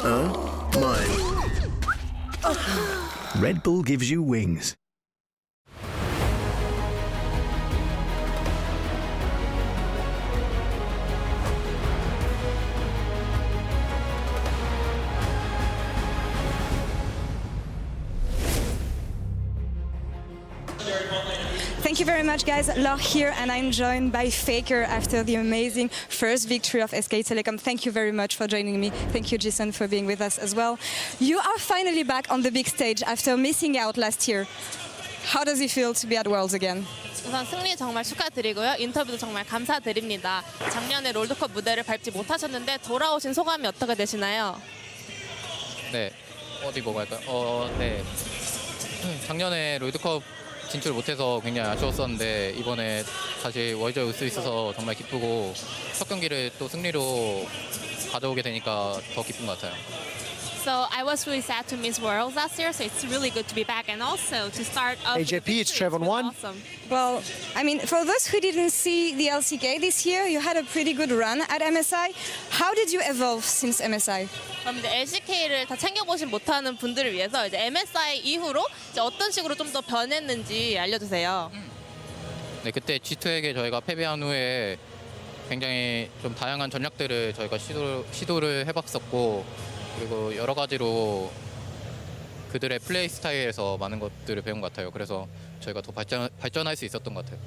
Mine. Red Bull gives you wings. Thank you very much, guys. Lira here, and I'm joined by FLICKR after the amazing first victory of SK Telecom. Thank you very much for joining me. Thank you, Jason, for being with us as well. You are finally back on the big stage after missing out last year. How does it feel to be at Worlds again? 우선 승리 정말 축하드리고요. 인터뷰도 정말 감사드립니다. 작년에 롤드컵 무대를 밟지 못하셨는데 돌아오신 소감이 어떻게 되시나요? 네, 어디 뭐가 할까요? 네, 작년에 롤드컵 진출 못해서 굉장히 아쉬웠었는데 이번에 다시 월드에 올 수 있어서 정말 기쁘고 첫 경기를 또 승리로 가져오게 되니까 더 기쁜 것 같아요. So I was really sad to miss Worlds last year, so it's really good to be back and also to start up. AJP, it's Trevor 1. Awesome. Well, I mean, for those who didn't see the LCK this year, you had a pretty good run at MSI. How did you evolve since MSI? 그럼 이제 LCK를 다 챙겨보진 못하는 분들을 위해서 이제 MSI 이후로 이제 어떤 식으로 좀 더 변했는지 알려주세요. 네, 그때 G2에게 저희가 패배한 후에 굉장히 좀 다양한 전략들을 저희가 시도를 해봤었고 그리고 여러 가지로 그들의 플레이 스타일에서 많은 것들을 배운 것 같아요. 그래서 저희가 더 발전할 수 있었던 것 같아요.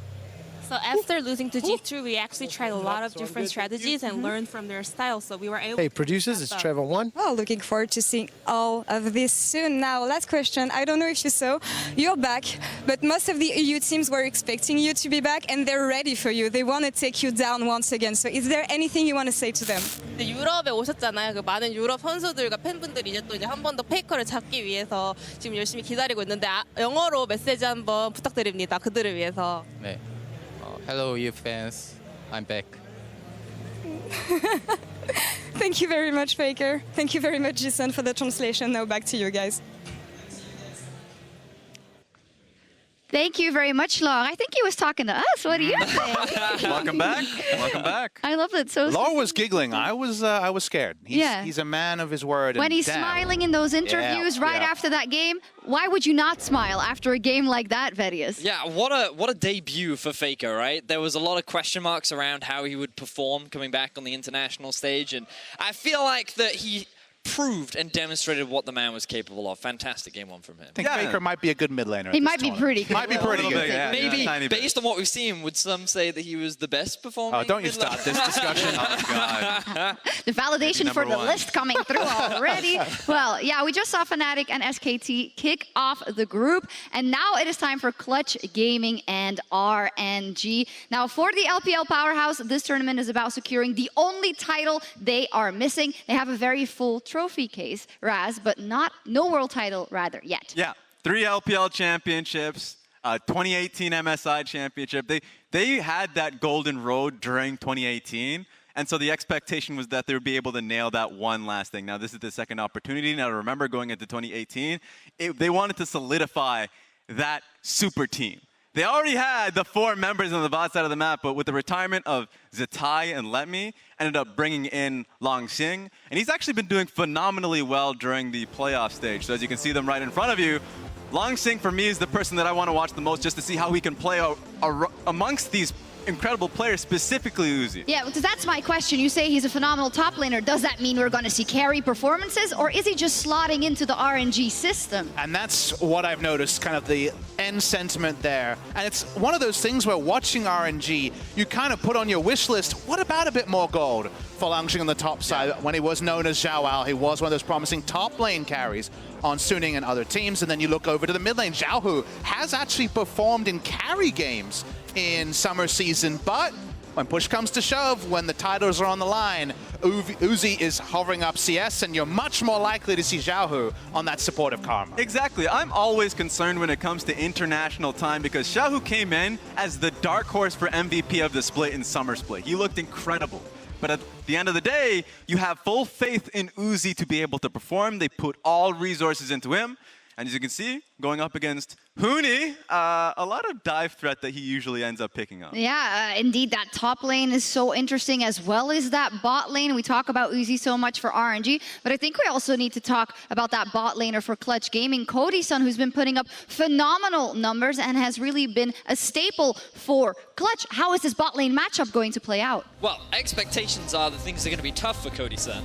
So after losing to G2, we actually tried a lot of different strategies and learned from their style. So we were able. Hey, producers, it's Trevor 1. Well, looking forward to seeing all of this soon. Now, last question. I don't know if you saw, you're back, but most of the EU teams were expecting you to be back, and they're ready for you. They want to take you down once again. So is there anything you want to say to them? 유럽에 오셨잖아요. 그 많은 유럽 선수들과 팬분들이 이제 또 이제 한 번 더 페이커를 잡기 위해서 지금 열심히 기다리고 있는데 영어로 메시지 한번 부탁드립니다. 그들을 위해서. 네, Hello, EU fans. I'm back. Thank you very much, FLICKR. Thank you very much, Jason, for the translation. Now back to you guys. Thank you very much, Lira. I think he was talking to us. What do you think? Welcome back. Welcome back. I love it. So Lira was giggling. I was scared. He's a man of his word. when and he's damn. smiling in those interviews right after that game, why would you not smile after a game like that, Vedius? Yeah, what a debut for FLICKR, right? There was a lot of question marks around how he would perform coming back on the international stage, and I feel like that he proved and demonstrated what the man was capable of. Fantastic game one from him. I think FLICKR might be a good mid laner. He might be pretty good. Might be pretty good. Maybe based on what we've seen, would some say that he was the best performing? Oh, don't you start this discussion. Oh, God. The validation for the one. list coming through already. Well, yeah, we just saw Fnatic and SKT kick off the group, and now it is time for Clutch Gaming and RNG. Now, for the LPL Powerhouse, this tournament is about securing the only title they are missing. They have a very full trophy case, Raz, but no world title rather yet. Yeah, 3 LPL championships, 2018 MSI championship. They had that golden road during 2018, and so the expectation was that they would be able to nail that one last thing. Now this is the second opportunity. Now remember, going into 2018, they wanted to solidify that super team. They already had the 4 members on the bot side of the map, but with the retirement of Xayah and Letme, ended up bringing in Langx, and he's actually been doing phenomenally well during the playoff stage. So as you can see them right in front of you, Langx for me is the person that I want to watch the most just to see how he can play amongst these incredible players, specifically Uzi. Yeah, because that's my question. You say he's a phenomenal top laner. Does that mean we're going to see carry performances, or is he just slotting into the RNG system? And that's what I've noticed, kind of the end sentiment there. And it's one of those things where watching RNG, you kind of put on your wish list, what about a bit more gold for Langx on the top side? When he was known as Xiaohu, he was one of those promising top lane carries on Suning and other teams. And then you look over to the mid lane, Xiaohu has actually performed in carry games in summer season, but when push comes to shove, when the titles are on the line, Uzi is hovering up CS, and you're much more likely to see Xiaohu on that supportive karma. Exactly. I'm always concerned when it comes to international time because Xiaohu came in as the dark horse for MVP of the split in summer split. He looked incredible. But at the end of the day, you have full faith in Uzi to be able to perform. They put all resources into him. And as you can see, going up against Huni, a lot of dive threat that he usually ends up picking up. Yeah, indeed, that top lane is so interesting, as well as that bot lane. We talk about Uzi so much for RNG, but I think we also need to talk about that bot laner for Clutch Gaming, Cody Sun, who's been putting up phenomenal numbers and has really been a staple for Clutch. How is this bot lane matchup going to play out? Well, expectations are that things are going to be tough for Cody Sun.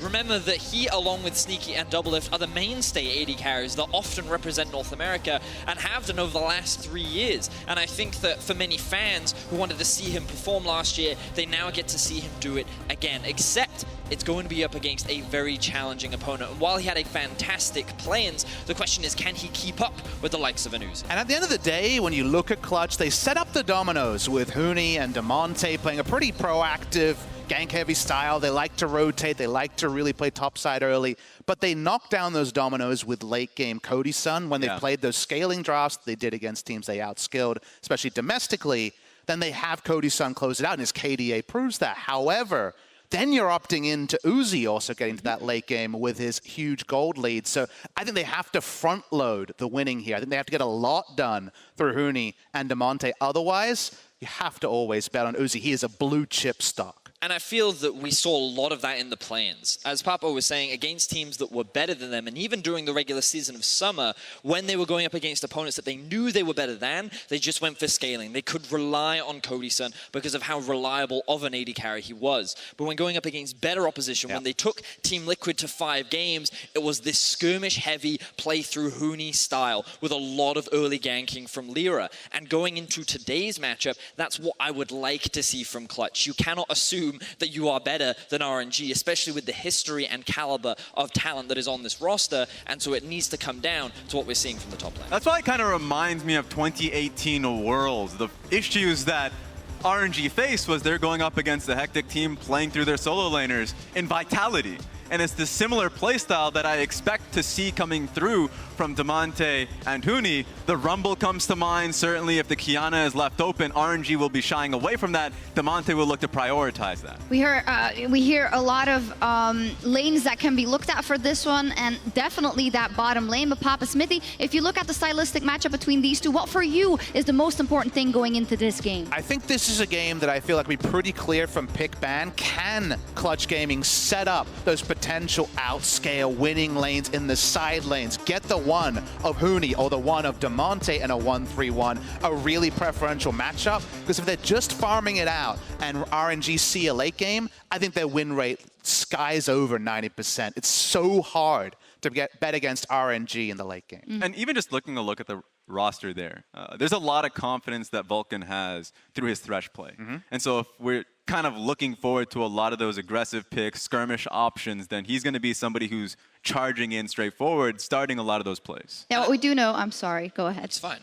Remember that he, along with Sneaky and Doublelift, are the mainstay AD carries that often represent North America and have done over the last 3 years. And I think that for many fans who wanted to see him perform last year, they now get to see him do it again, except it's going to be up against a very challenging opponent. And while he had a fantastic play-ins, the question is, can he keep up with the likes of an Uzi? And at the end of the day, when you look at Clutch, they set up the dominoes with Huni and Damonte playing a pretty proactive, gank-heavy style. They like to rotate. They like to really play topside early. But they knocked down those dominoes with late-game Cody Sun when they played those scaling drafts they did against teams they outskilled, especially domestically. Then they have Cody Sun close it out, and his KDA proves that. However, then you're opting into Uzi also getting to that late game with his huge gold lead. So I think they have to front load the winning here. I think they have to get a lot done through Huni and Damonte. Otherwise, you have to always bet on Uzi. He is a blue chip stock. And I feel that we saw a lot of that in the play-ins. As Papa was saying, against teams that were better than them, and even during the regular season of summer, when they were going up against opponents that they knew they were better than, they just went for scaling. They could rely on Cody Sun because of how reliable of an AD carry he was. But when going up against better opposition, when they took Team Liquid to 5 games, it was this skirmish-heavy play-through Huni style with a lot of early ganking from Lira. And going into today's matchup, that's what I would like to see from Clutch. You cannot assume that you are better than RNG, especially with the history and caliber of talent that is on this roster, and so it needs to come down to what we're seeing from the top lane. That's why it kind of reminds me of 2018 Worlds. The issues that RNG faced was they're going up against a hectic team playing through their solo laners in Vitality. And it's the similar playstyle that I expect to see coming through from Damonte and Huni. The Rumble comes to mind. Certainly, if the Qiyana is left open, RNG will be shying away from that. Damonte will look to prioritize that. We hear a lot of lanes that can be looked at for this one, and definitely that bottom lane. But Papa Smithy, if you look at the stylistic matchup between these two, what for you is the most important thing going into this game? I think this is a game that I feel like will be pretty clear from pick ban. Can Clutch Gaming set up those potential outscale winning lanes in the side lanes? Get the one of Huni or the one of Damonte and a 1-3-1, a really preferential matchup. Because if they're just farming it out and RNG see a late game, I think their win rate skies over 90%. It's so hard to bet against RNG in the late game. And even just looking a look at the roster there, there's a lot of confidence that Vulcan has through his Thresh play. And so if we're kind of looking forward to a lot of those aggressive picks, skirmish options, then he's going to be somebody who's charging in straightforward, starting a lot of those plays. Yeah, what we do know, I'm sorry, go ahead. It's fine.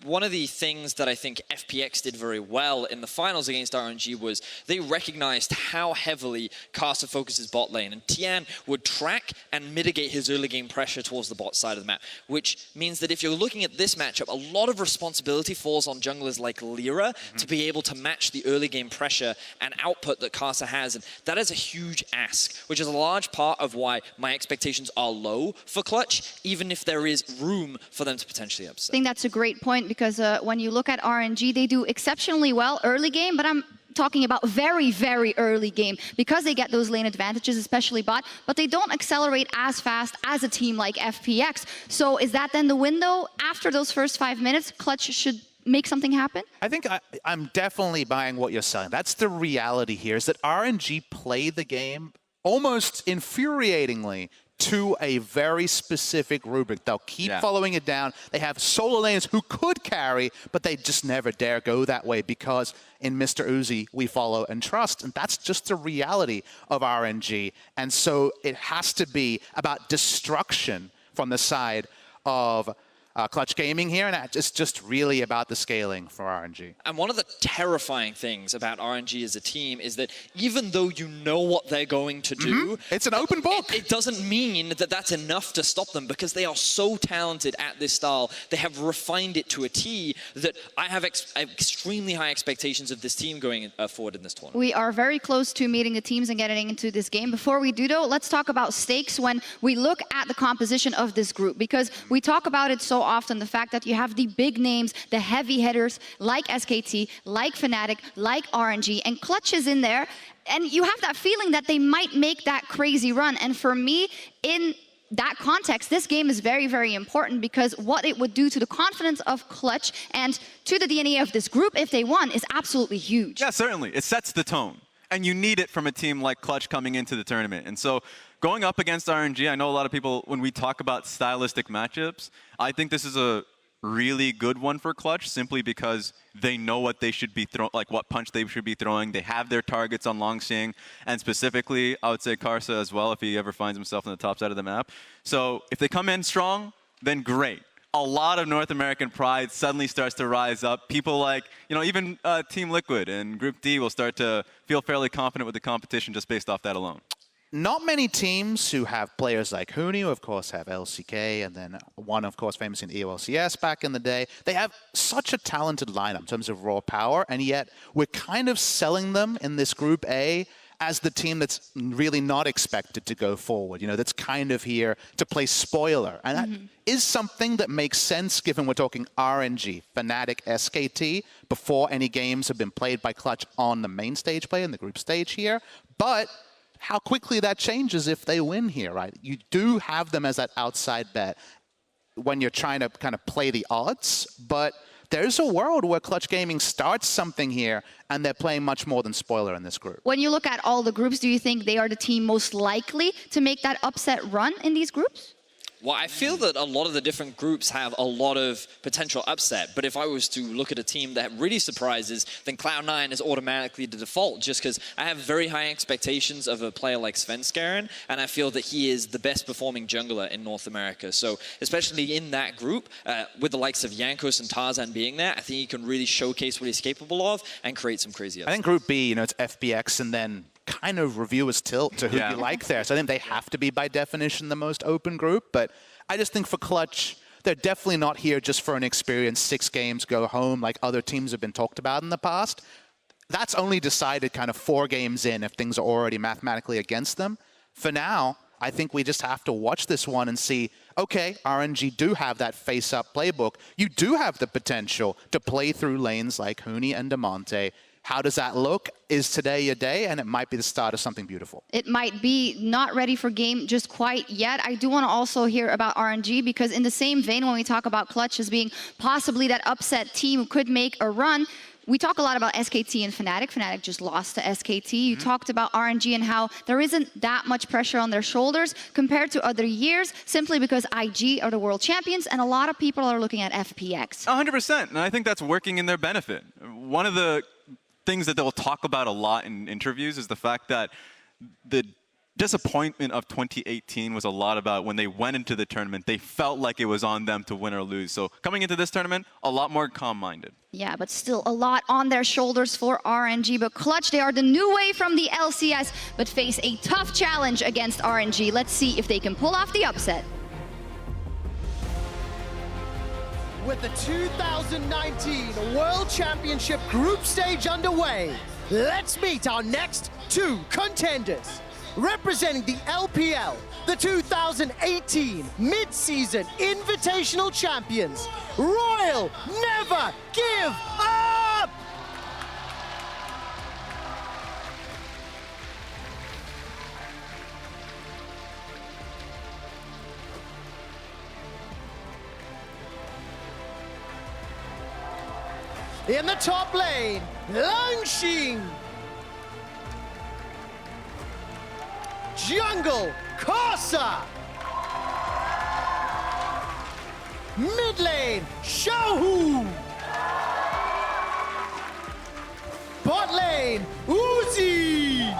One of the things that I think FPX did very well in the finals against RNG was they recognized how heavily Karsa focuses bot lane, and Tian would track and mitigate his early game pressure towards the bot side of the map, which means that if you're looking at this matchup, a lot of responsibility falls on junglers like Lira to be able to match the early game pressure and output that Karsa has, and that is a huge ask, which is a large part of why my expectations are low for Clutch, even if there is room for them to potentially upset. I think that's a great point, because when you look at RNG, they do exceptionally well early game, but I'm talking about very, very early game, because they get those lane advantages, especially bot, but they don't accelerate as fast as a team like FPX. So is that then the window? After those first 5 minutes, Clutch should make something happen? I think I'm definitely buying what you're saying. That's the reality here, is that RNG play the game almost infuriatingly to a very specific rubric. They'll keep following it down. They have solo laners who could carry, but they just never dare go that way, because in Mr. Uzi, we follow and trust. And that's just the reality of RNG. And so it has to be about destruction from the side of Clutch Gaming here, and it's just really about the scaling for RNG. And one of the terrifying things about RNG as a team is that even though you know what they're going to do, it's an open book. It doesn't mean that that's enough to stop them, because they are so talented at this style. They have refined it to a T that I have extremely high expectations of this team going forward in this tournament. We are very close to meeting the teams and getting into this game. Before we do, though, let's talk about stakes when we look at the composition of this group, because we talk about it so so often, the fact that you have the big names, the heavy hitters like SKT, like Fnatic, like RNG, and Clutch is in there, and you have that feeling that they might make that crazy run. And for me, in that context, this game is very, very important because what it would do to the confidence of Clutch and to the DNA of this group if they won is absolutely huge. Yeah, certainly. It sets the tone. And you need it from a team like Clutch coming into the tournament. And so going up against RNG, I know a lot of people, when we talk about stylistic matchups, I think this is a really good one for Clutch simply because they know what they should be throwing, like what punch they should be throwing. They have their targets on Langx, and specifically, I would say Karsa as well if he ever finds himself on the top side of the map. So if they come in strong, then great. A lot of North American pride suddenly starts to rise up. People like, even Team Liquid and Group D will start to feel fairly confident with the competition just based off that alone. Not many teams who have players like Huni, who of course have LCK, and then one, of course, famous in EOLCS back in the day. They have such a talented lineup in terms of raw power, and yet we're kind of selling them in this Group A as the team that's really not expected to go forward, that's kind of here to play spoiler. And that is something that makes sense given we're talking RNG, Fnatic, SKT, before any games have been played by Clutch on the main stage play in the group stage here. But how quickly that changes if they win here, right? You do have them as that outside bet when you're trying to kind of play the odds, but there's a world where Clutch Gaming starts something here and they're playing much more than spoiler in this group. When you look at all the groups, do you think they are the team most likely to make that upset run in these groups? Well, I feel that a lot of the different groups have a lot of potential upset. But if I was to look at a team that really surprises, then Cloud9 is automatically the default, just because I have very high expectations of a player like Svenskeren, and I feel that he is the best performing jungler in North America. So especially in that group, with the likes of Jankos and Tarzan being there, I think he can really showcase what he's capable of and create some crazy upset. I think Group B, it's FBX and then kind of reviewers tilt to who you like there. So I think they have to be, by definition, the most open group. But I just think for Clutch, they're definitely not here just for an experience, 6 games, go home, like other teams have been talked about in the past. That's only decided kind of 4 games in if things are already mathematically against them. For now, I think we just have to watch this one and see, okay, RNG do have that face-up playbook. You do have the potential to play through lanes like Huni and Damonte. How does that look? Is today your day? And it might be the start of something beautiful. It might be not ready for game just quite yet. I do want to also hear about RNG because in the same vein, when we talk about Clutch as being possibly that upset team who could make a run, we talk a lot about SKT and Fnatic. Fnatic just lost to SKT. You talked about RNG and how there isn't that much pressure on their shoulders compared to other years, simply because IG are the world champions and a lot of people are looking at FPX. 100%, and I think that's working in their benefit. One of the things that they'll talk about a lot in interviews is the fact that the disappointment of 2018 was a lot about when they went into the tournament, they felt like it was on them to win or lose. So coming into this tournament, a lot more calm-minded. Yeah, but still a lot on their shoulders for RNG. But Clutch, they are the new wave from the LCS, but face a tough challenge against RNG. Let's see if they can pull off the upset. With the 2019 World Championship Group Stage underway, let's meet our next 2 contenders. Representing the LPL, the 2018 Mid-Season Invitational Champions, Royal Never Give Up! In the top lane, Langx. Jungle, Karsa. Mid lane, Xiaohu. Bot lane, Uzi.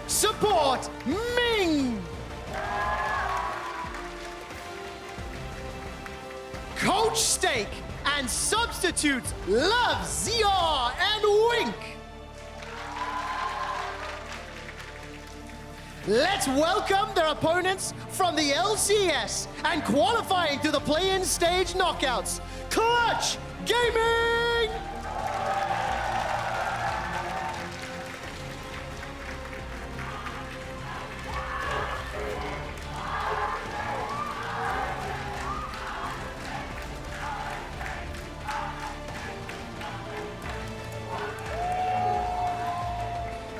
Support, Ming. Coach Stake and substitutes Love, Xayah, and Wink. Let's welcome their opponents from the LCS and qualifying to the play-in stage knockouts, Clutch Gaming!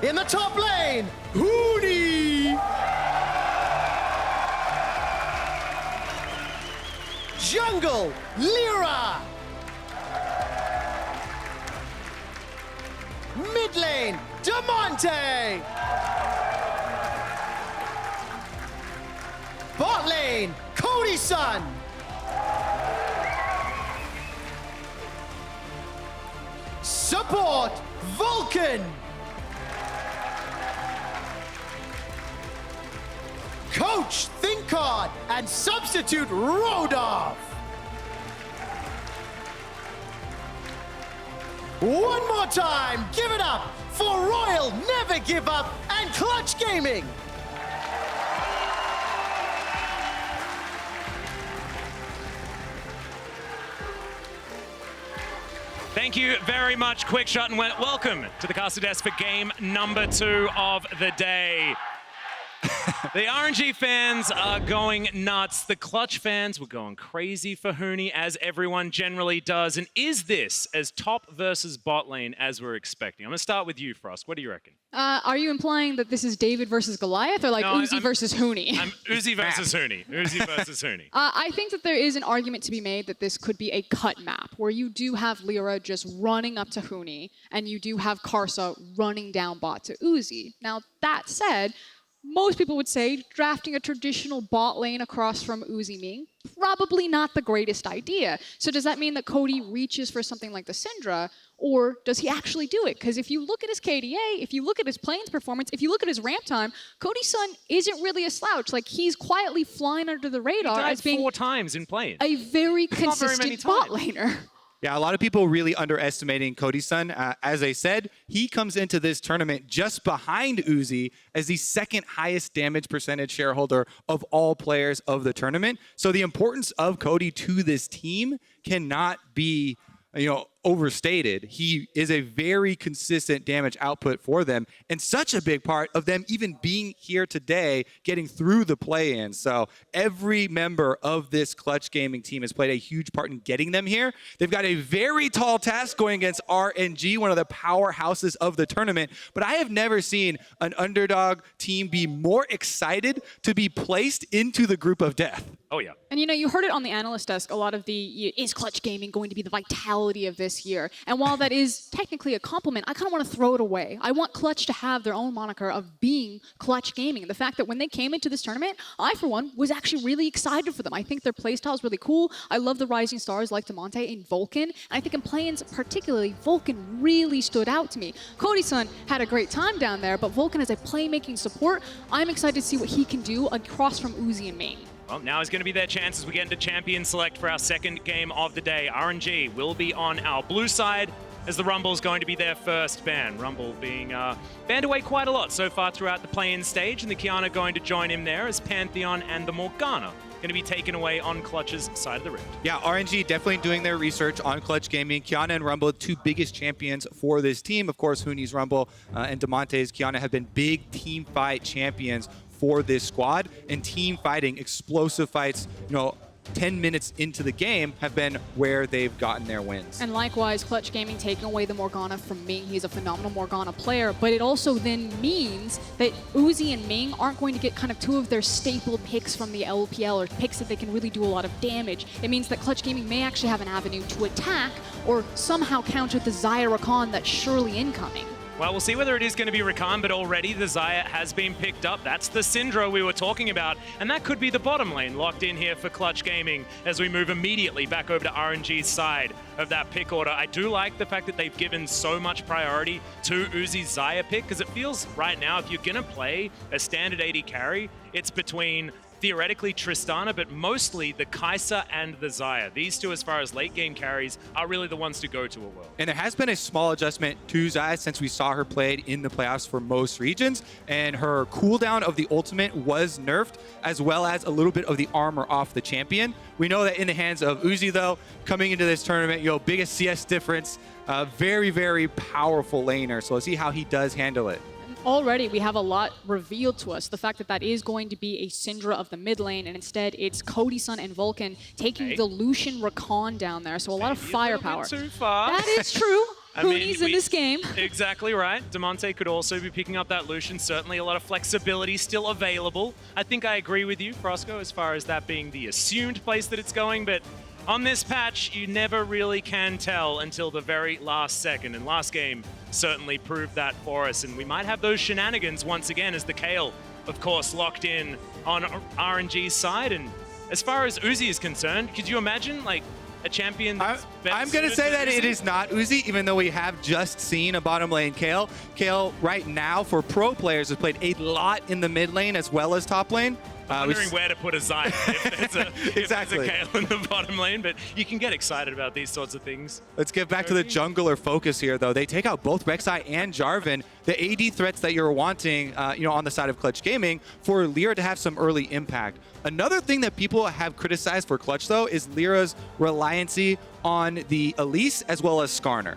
In the top lane, Huni. Jungle, Lira. Mid lane, Damonte. Bot lane, Cody Sun. Support, Vulcan. Coach, think hard, and substitute Rodolph. One more time, give it up for Royal Never Give Up and Clutch Gaming. Thank you very much, Quickshot, and welcome to the Karsa Desk for game number 2 of the day. The RNG fans are going nuts. The Clutch fans were going crazy for Huni, as everyone generally does. And is this as top versus bot lane as we're expecting? I'm going to start with you, Frost. What do you reckon? Are you implying that this is David versus Goliath, or like No, Uzi versus Huni? I'm Uzi versus Huni. Uzi versus Huni. I think that there is an argument to be made that this could be a cut map, where you do have Lira just running up to Huni, and you do have Karsa running down bot to Uzi. Now, that said, most people would say drafting a traditional bot lane across from Uzi Ming, probably not the greatest idea. So does that mean that Cody reaches for something like the Syndra, or does he actually do it? Because if you look at his KDA, if you look at his Plains performance, if you look at his ramp time, Cody Sun isn't really a slouch. Like, he's quietly flying under the radar He died as being 4 times in Plains. a very consistent bot times. laner. Yeah, a lot of people really underestimating Cody Sun. As I said, he comes into this tournament just behind Uzi as the second highest damage percentage shareholder of all players of the tournament. So the importance of Cody to this team cannot be, overstated. He is a very consistent damage output for them, and such a big part of them even being here today, getting through the play-in. So every member of this Clutch Gaming team has played a huge part in getting them here. They've got a very tall task going against RNG, one of the powerhouses of the tournament, but I have never seen an underdog team be more excited to be placed into the group of death. Oh, yeah. And you heard it on the analyst desk, a lot of is Clutch Gaming going to be the vitality of this year? And while that is technically a compliment, I kind of want to throw it away. I want Clutch to have their own moniker of being Clutch Gaming. The fact that when they came into this tournament, I, for one, was actually really excited for them. I think their playstyle is really cool. I love the rising stars like Damonte and Vulcan. And I think in play-ins particularly, Vulcan really stood out to me. Cody Sun had a great time down there, but Vulcan as a playmaking support, I'm excited to see what he can do across from Uzi and Ming. Well, now is going to be their chance as we get into Champion Select for our second game of the day. RNG will be on our blue side as the Rumble is going to be their first ban. Rumble being banned away quite a lot so far throughout the play-in stage, and the Kiana going to join him there as Pantheon and the Morgana going to be taken away on Clutch's side of the rift. Yeah, RNG definitely doing their research on Clutch Gaming. Kiana and Rumble, 2 biggest champions for this team. Of course, Huni's Rumble and Damonte's Kiana have been big team fight champions for this squad, and team fighting, explosive fights, 10 minutes into the game have been where they've gotten their wins. And likewise, Clutch Gaming taking away the Morgana from Ming. He's a phenomenal Morgana player, but it also then means that Uzi and Ming aren't going to get kind of 2 of their staple picks from the LPL, or picks that they can really do a lot of damage. It means that Clutch Gaming may actually have an avenue to attack or somehow counter the Xayah Rakan that's surely incoming. Well, we'll see whether it is going to be Rakan, but already the Xayah has been picked up. That's the Syndra we were talking about, and that could be the bottom lane locked in here for Clutch Gaming as we move immediately back over to RNG's side of that pick order. I do like the fact that they've given so much priority to Uzi's Xayah pick, because it feels right now, if you're going to play a standard AD carry, it's between theoretically Tristana, but mostly the Karsa and the Xayah. These 2, as far as late game carries, are really the ones to go to a world. And there has been a small adjustment to Xayah since we saw her played in the playoffs for most regions, and her cooldown of the ultimate was nerfed, as well as a little bit of the armor off the champion. We know that in the hands of Uzi, though, coming into this tournament, biggest CS difference, very, very powerful laner. So let's see how he does handle it. Already, we have a lot revealed to us. The fact that that is going to be a Syndra of the mid lane, and instead it's Cody Sun and Vulcan taking the Lucian Rakan down there. So a lot of firepower. Too far. That is true. Huni's in this game. Exactly right. Damonte could also be picking up that Lucian. Certainly a lot of flexibility still available. I think I agree with you, Frosco, as far as that being the assumed place that it's going, but on this patch, you never really can tell until the very last second, and last game certainly proved that for us, and we might have those shenanigans once again as the Kayle, of course, locked in on RNG's side, and as far as Uzi is concerned, could you imagine, like, a champion that's I'm going to say that it is not Uzi, even though we have just seen a bottom lane Kayle. Kayle, right now, for pro players, has played a lot in the mid lane as well as top lane. Wondering where to put a Xayah if there's a Kayle in the bottom lane, but you can get excited about these sorts of things. Let's get back to the jungler focus here, though. They take out both Rek'Sai and Jarvan, the AD threats that you're wanting, on the side of Clutch Gaming, for Lira to have some early impact. Another thing that people have criticized for Clutch, though, is Lira's reliancy on the Elise as well as Skarner.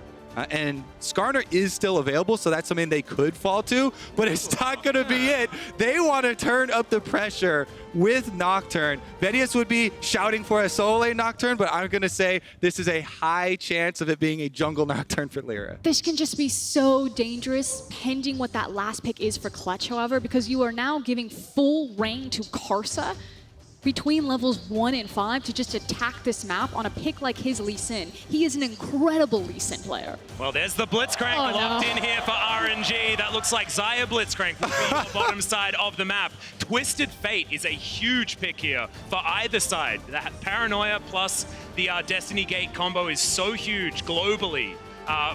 And Skarner is still available, so that's something they could fall to, but it's not going to be it. They want to turn up the pressure with Nocturne. Vedius would be shouting for a solo lane Nocturne, but I'm going to say this is a high chance of it being a jungle Nocturne for Lira. This can just be so dangerous, pending what that last pick is for Clutch, however, because you are now giving full reign to Karsa between levels 1 and 5 to just attack this map on a pick like his Lee Sin. He is an incredible Lee Sin player. Well, there's the Blitzcrank locked in here for RNG. That looks like Xayah Blitzcrank will be on the bottom side of the map. Twisted Fate is a huge pick here for either side. That Paranoia plus the Destiny Gate combo is so huge globally.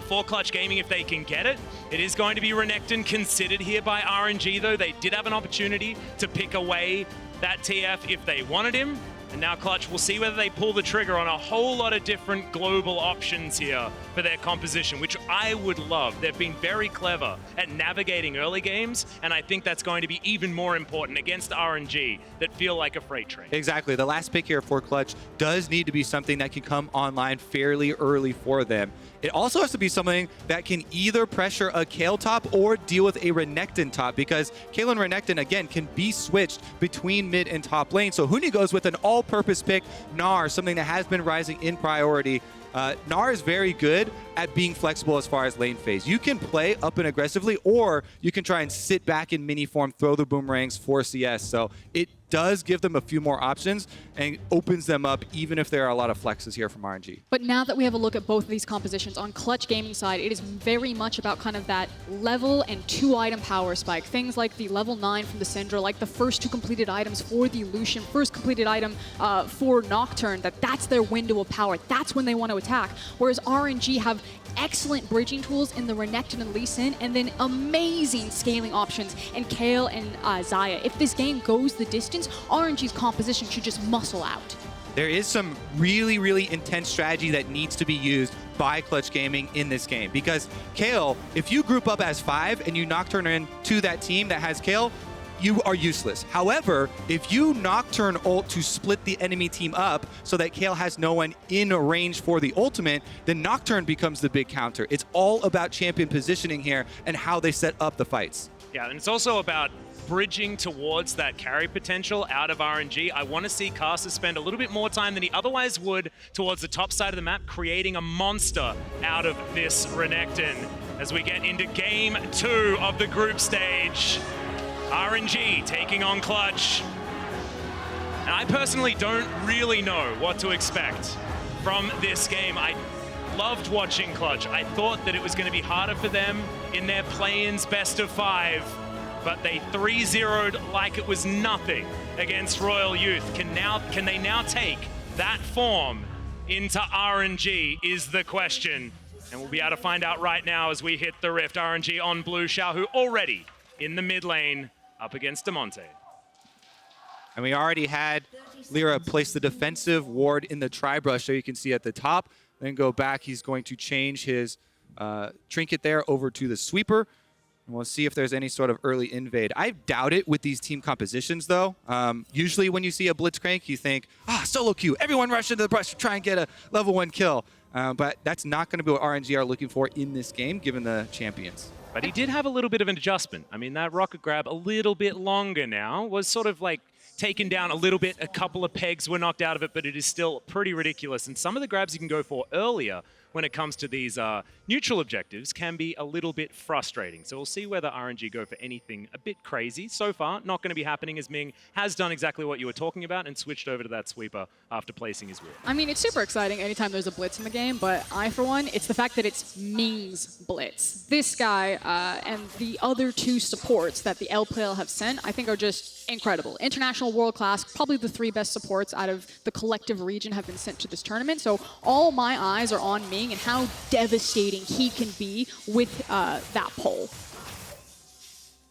For Clutch Gaming, if they can get it. It is going to be Renekton considered here by RNG, though. They did have an opportunity to pick away that TF if they wanted him. And now Clutch will see whether they pull the trigger on a whole lot of different global options here for their composition, which I would love. They've been very clever at navigating early games, and I think that's going to be even more important against RNG that feel like a freight train. Exactly. The last pick here for Clutch does need to be something that can come online fairly early for them. It also has to be something that can either pressure a Kayle top or deal with a Renekton top, because Kayle and Renekton, again, can be switched between mid and top lane. So Huni goes with an all-purpose pick, Gnar, something that has been rising in priority. Gnar is very good at being flexible as far as lane phase. You can play up and aggressively, or you can try and sit back in mini form, throw the boomerangs for CS. So it does give them a few more options and opens them up, even if there are a lot of flexes here from RNG. But now that we have a look at both of these compositions, on Clutch Gaming side, it is very much about kind of that level and 2-item power spike. Things like the level 9 from the Syndra, like the first 2 completed items for the Lucian, first completed item for Nocturne, that's their window of power. That's when they want to attack. Whereas RNG have excellent bridging tools in the Renekton and Lee Sin, and then amazing scaling options in Kayle and Xayah. If this game goes the distance, RNG's composition should just muscle out. There is some really, really intense strategy that needs to be used by Clutch Gaming in this game, because Kayle, if you group up as 5 and you Nocturne into that team that has Kayle, you are useless. However, if you Nocturne ult to split the enemy team up so that Kayle has no one in range for the ultimate, then Nocturne becomes the big counter. It's all about champion positioning here and how they set up the fights. Yeah, and it's also about bridging towards that carry potential out of RNG. I want to see Karsa spend a little bit more time than he otherwise would towards the top side of the map, creating a monster out of this Renekton as we get into game 2 of the group stage. RNG taking on Clutch. And I personally don't really know what to expect from this game. I loved watching Clutch. I thought that it was going to be harder for them in their play-ins best of 5, but they 3-0'd like it was nothing against Royal Youth. Can they now take that form into RNG is the question. And we'll be able to find out right now as we hit the rift. RNG on blue, Xiaohu already in the mid lane, up against Damonte. And we already had Lira place the defensive ward in the tri-brush, so you can see at the top. Then go back, he's going to change his trinket there over to the sweeper. And we'll see if there's any sort of early invade. I doubt it with these team compositions, though. Usually when you see a Blitzcrank, you think, solo queue, everyone rush into the brush to try and get a level 1 kill. But that's not going to be what RNG are looking for in this game, given the champions. But he did have a little bit of an adjustment. I mean, that rocket grab a little bit longer now was sort of like taken down a little bit. A couple of pegs were knocked out of it, but it is still pretty ridiculous. And some of the grabs you can go for earlier when it comes to these neutral objectives can be a little bit frustrating. So we'll see whether RNG go for anything a bit crazy. So far, not going to be happening as Ming has done exactly what you were talking about and switched over to that sweeper after placing his ward. I mean, it's super exciting anytime there's a blitz in the game, but for one, it's the fact that it's Ming's blitz. This guy and the other two supports that the LPL have sent, I think are just incredible. International, world class, probably the 3 best supports out of the collective region have been sent to this tournament. So all my eyes are on Ming and how devastating he can be with that pull.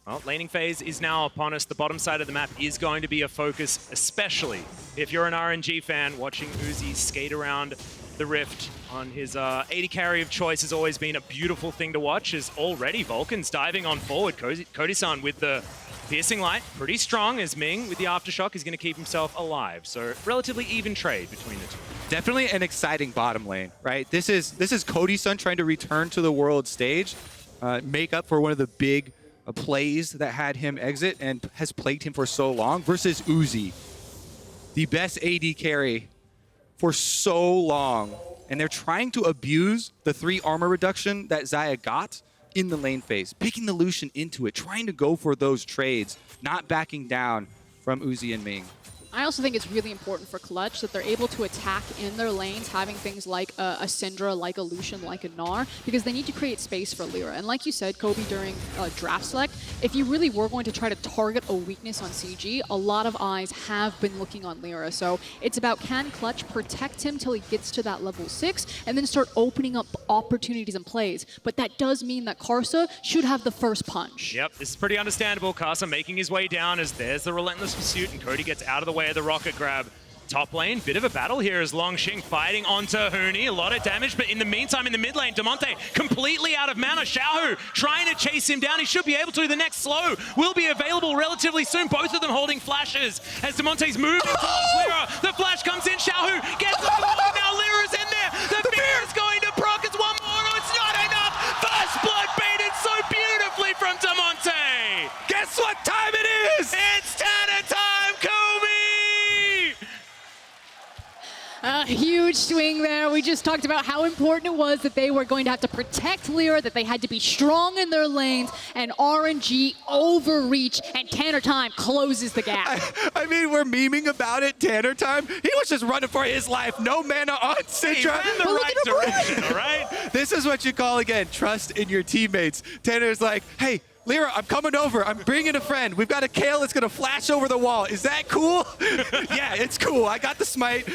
Well, laning phase is now upon us. The bottom side of the map is going to be a focus, especially if you're an RNG fan watching Uzi skate around the Rift on his AD carry of choice has always been a beautiful thing to watch, as already Vulcan's diving on forward. Cody Sun with the piercing light, pretty strong, as Ming with the aftershock is going to keep himself alive. So relatively even trade between the two. Definitely an exciting bottom lane, right? This is Cody Sun trying to return to the world stage, make up for one of the big plays that had him exit and has plagued him for so long, versus Uzi, the best AD carry for so long. And they're trying to abuse the 3 armor reduction that Xayah got in the lane phase, picking the Lucian into it, trying to go for those trades, not backing down from Uzi and Ming. I also think it's really important for Clutch that they're able to attack in their lanes, having things like a Syndra, like a Lucian, like a Gnar, because they need to create space for Lira. And like you said, Kobe, during draft select, if you really were going to try to target a weakness on CG, a lot of eyes have been looking on Lira. So it's about, can Clutch protect him till he gets to that level 6, and then start opening up opportunities and plays. But that does mean that Karsa should have the first punch. Yep, this is pretty understandable. Karsa making his way down as there's the relentless pursuit, and Cody gets out of the way of the rocket grab. Top lane, bit of a battle here as Langx fighting onto Huni. A lot of damage, but in the meantime, in the mid lane, Damonte completely out of mana. Xiaohu trying to chase him down. He should be able to. The next slow will be available relatively soon. Both of them holding flashes as Damonte's moving towards Lira. The flash comes in. Xiaohu gets the wall. Now Lira's in there. The fear is going to proc. It's one more. No, it's not enough. First blood baited so beautifully from Damonte. Guess what time it is? It's Tanner time, Kobe! A huge swing there. We just talked about how important it was that they were going to have to protect Lira, that they had to be strong in their lanes, and RNG overreach, and Tanner Time closes the gap. I mean, we're memeing about it, Tanner Time. He was just running for his life. No mana on Syndra. Hey, the right direction, all right? This is what you call, again, trust in your teammates. Tanner's like, hey, Lira, I'm coming over. I'm bringing a friend. We've got a Kayle that's going to flash over the wall. Is that cool? Yeah, it's cool. I got the smite,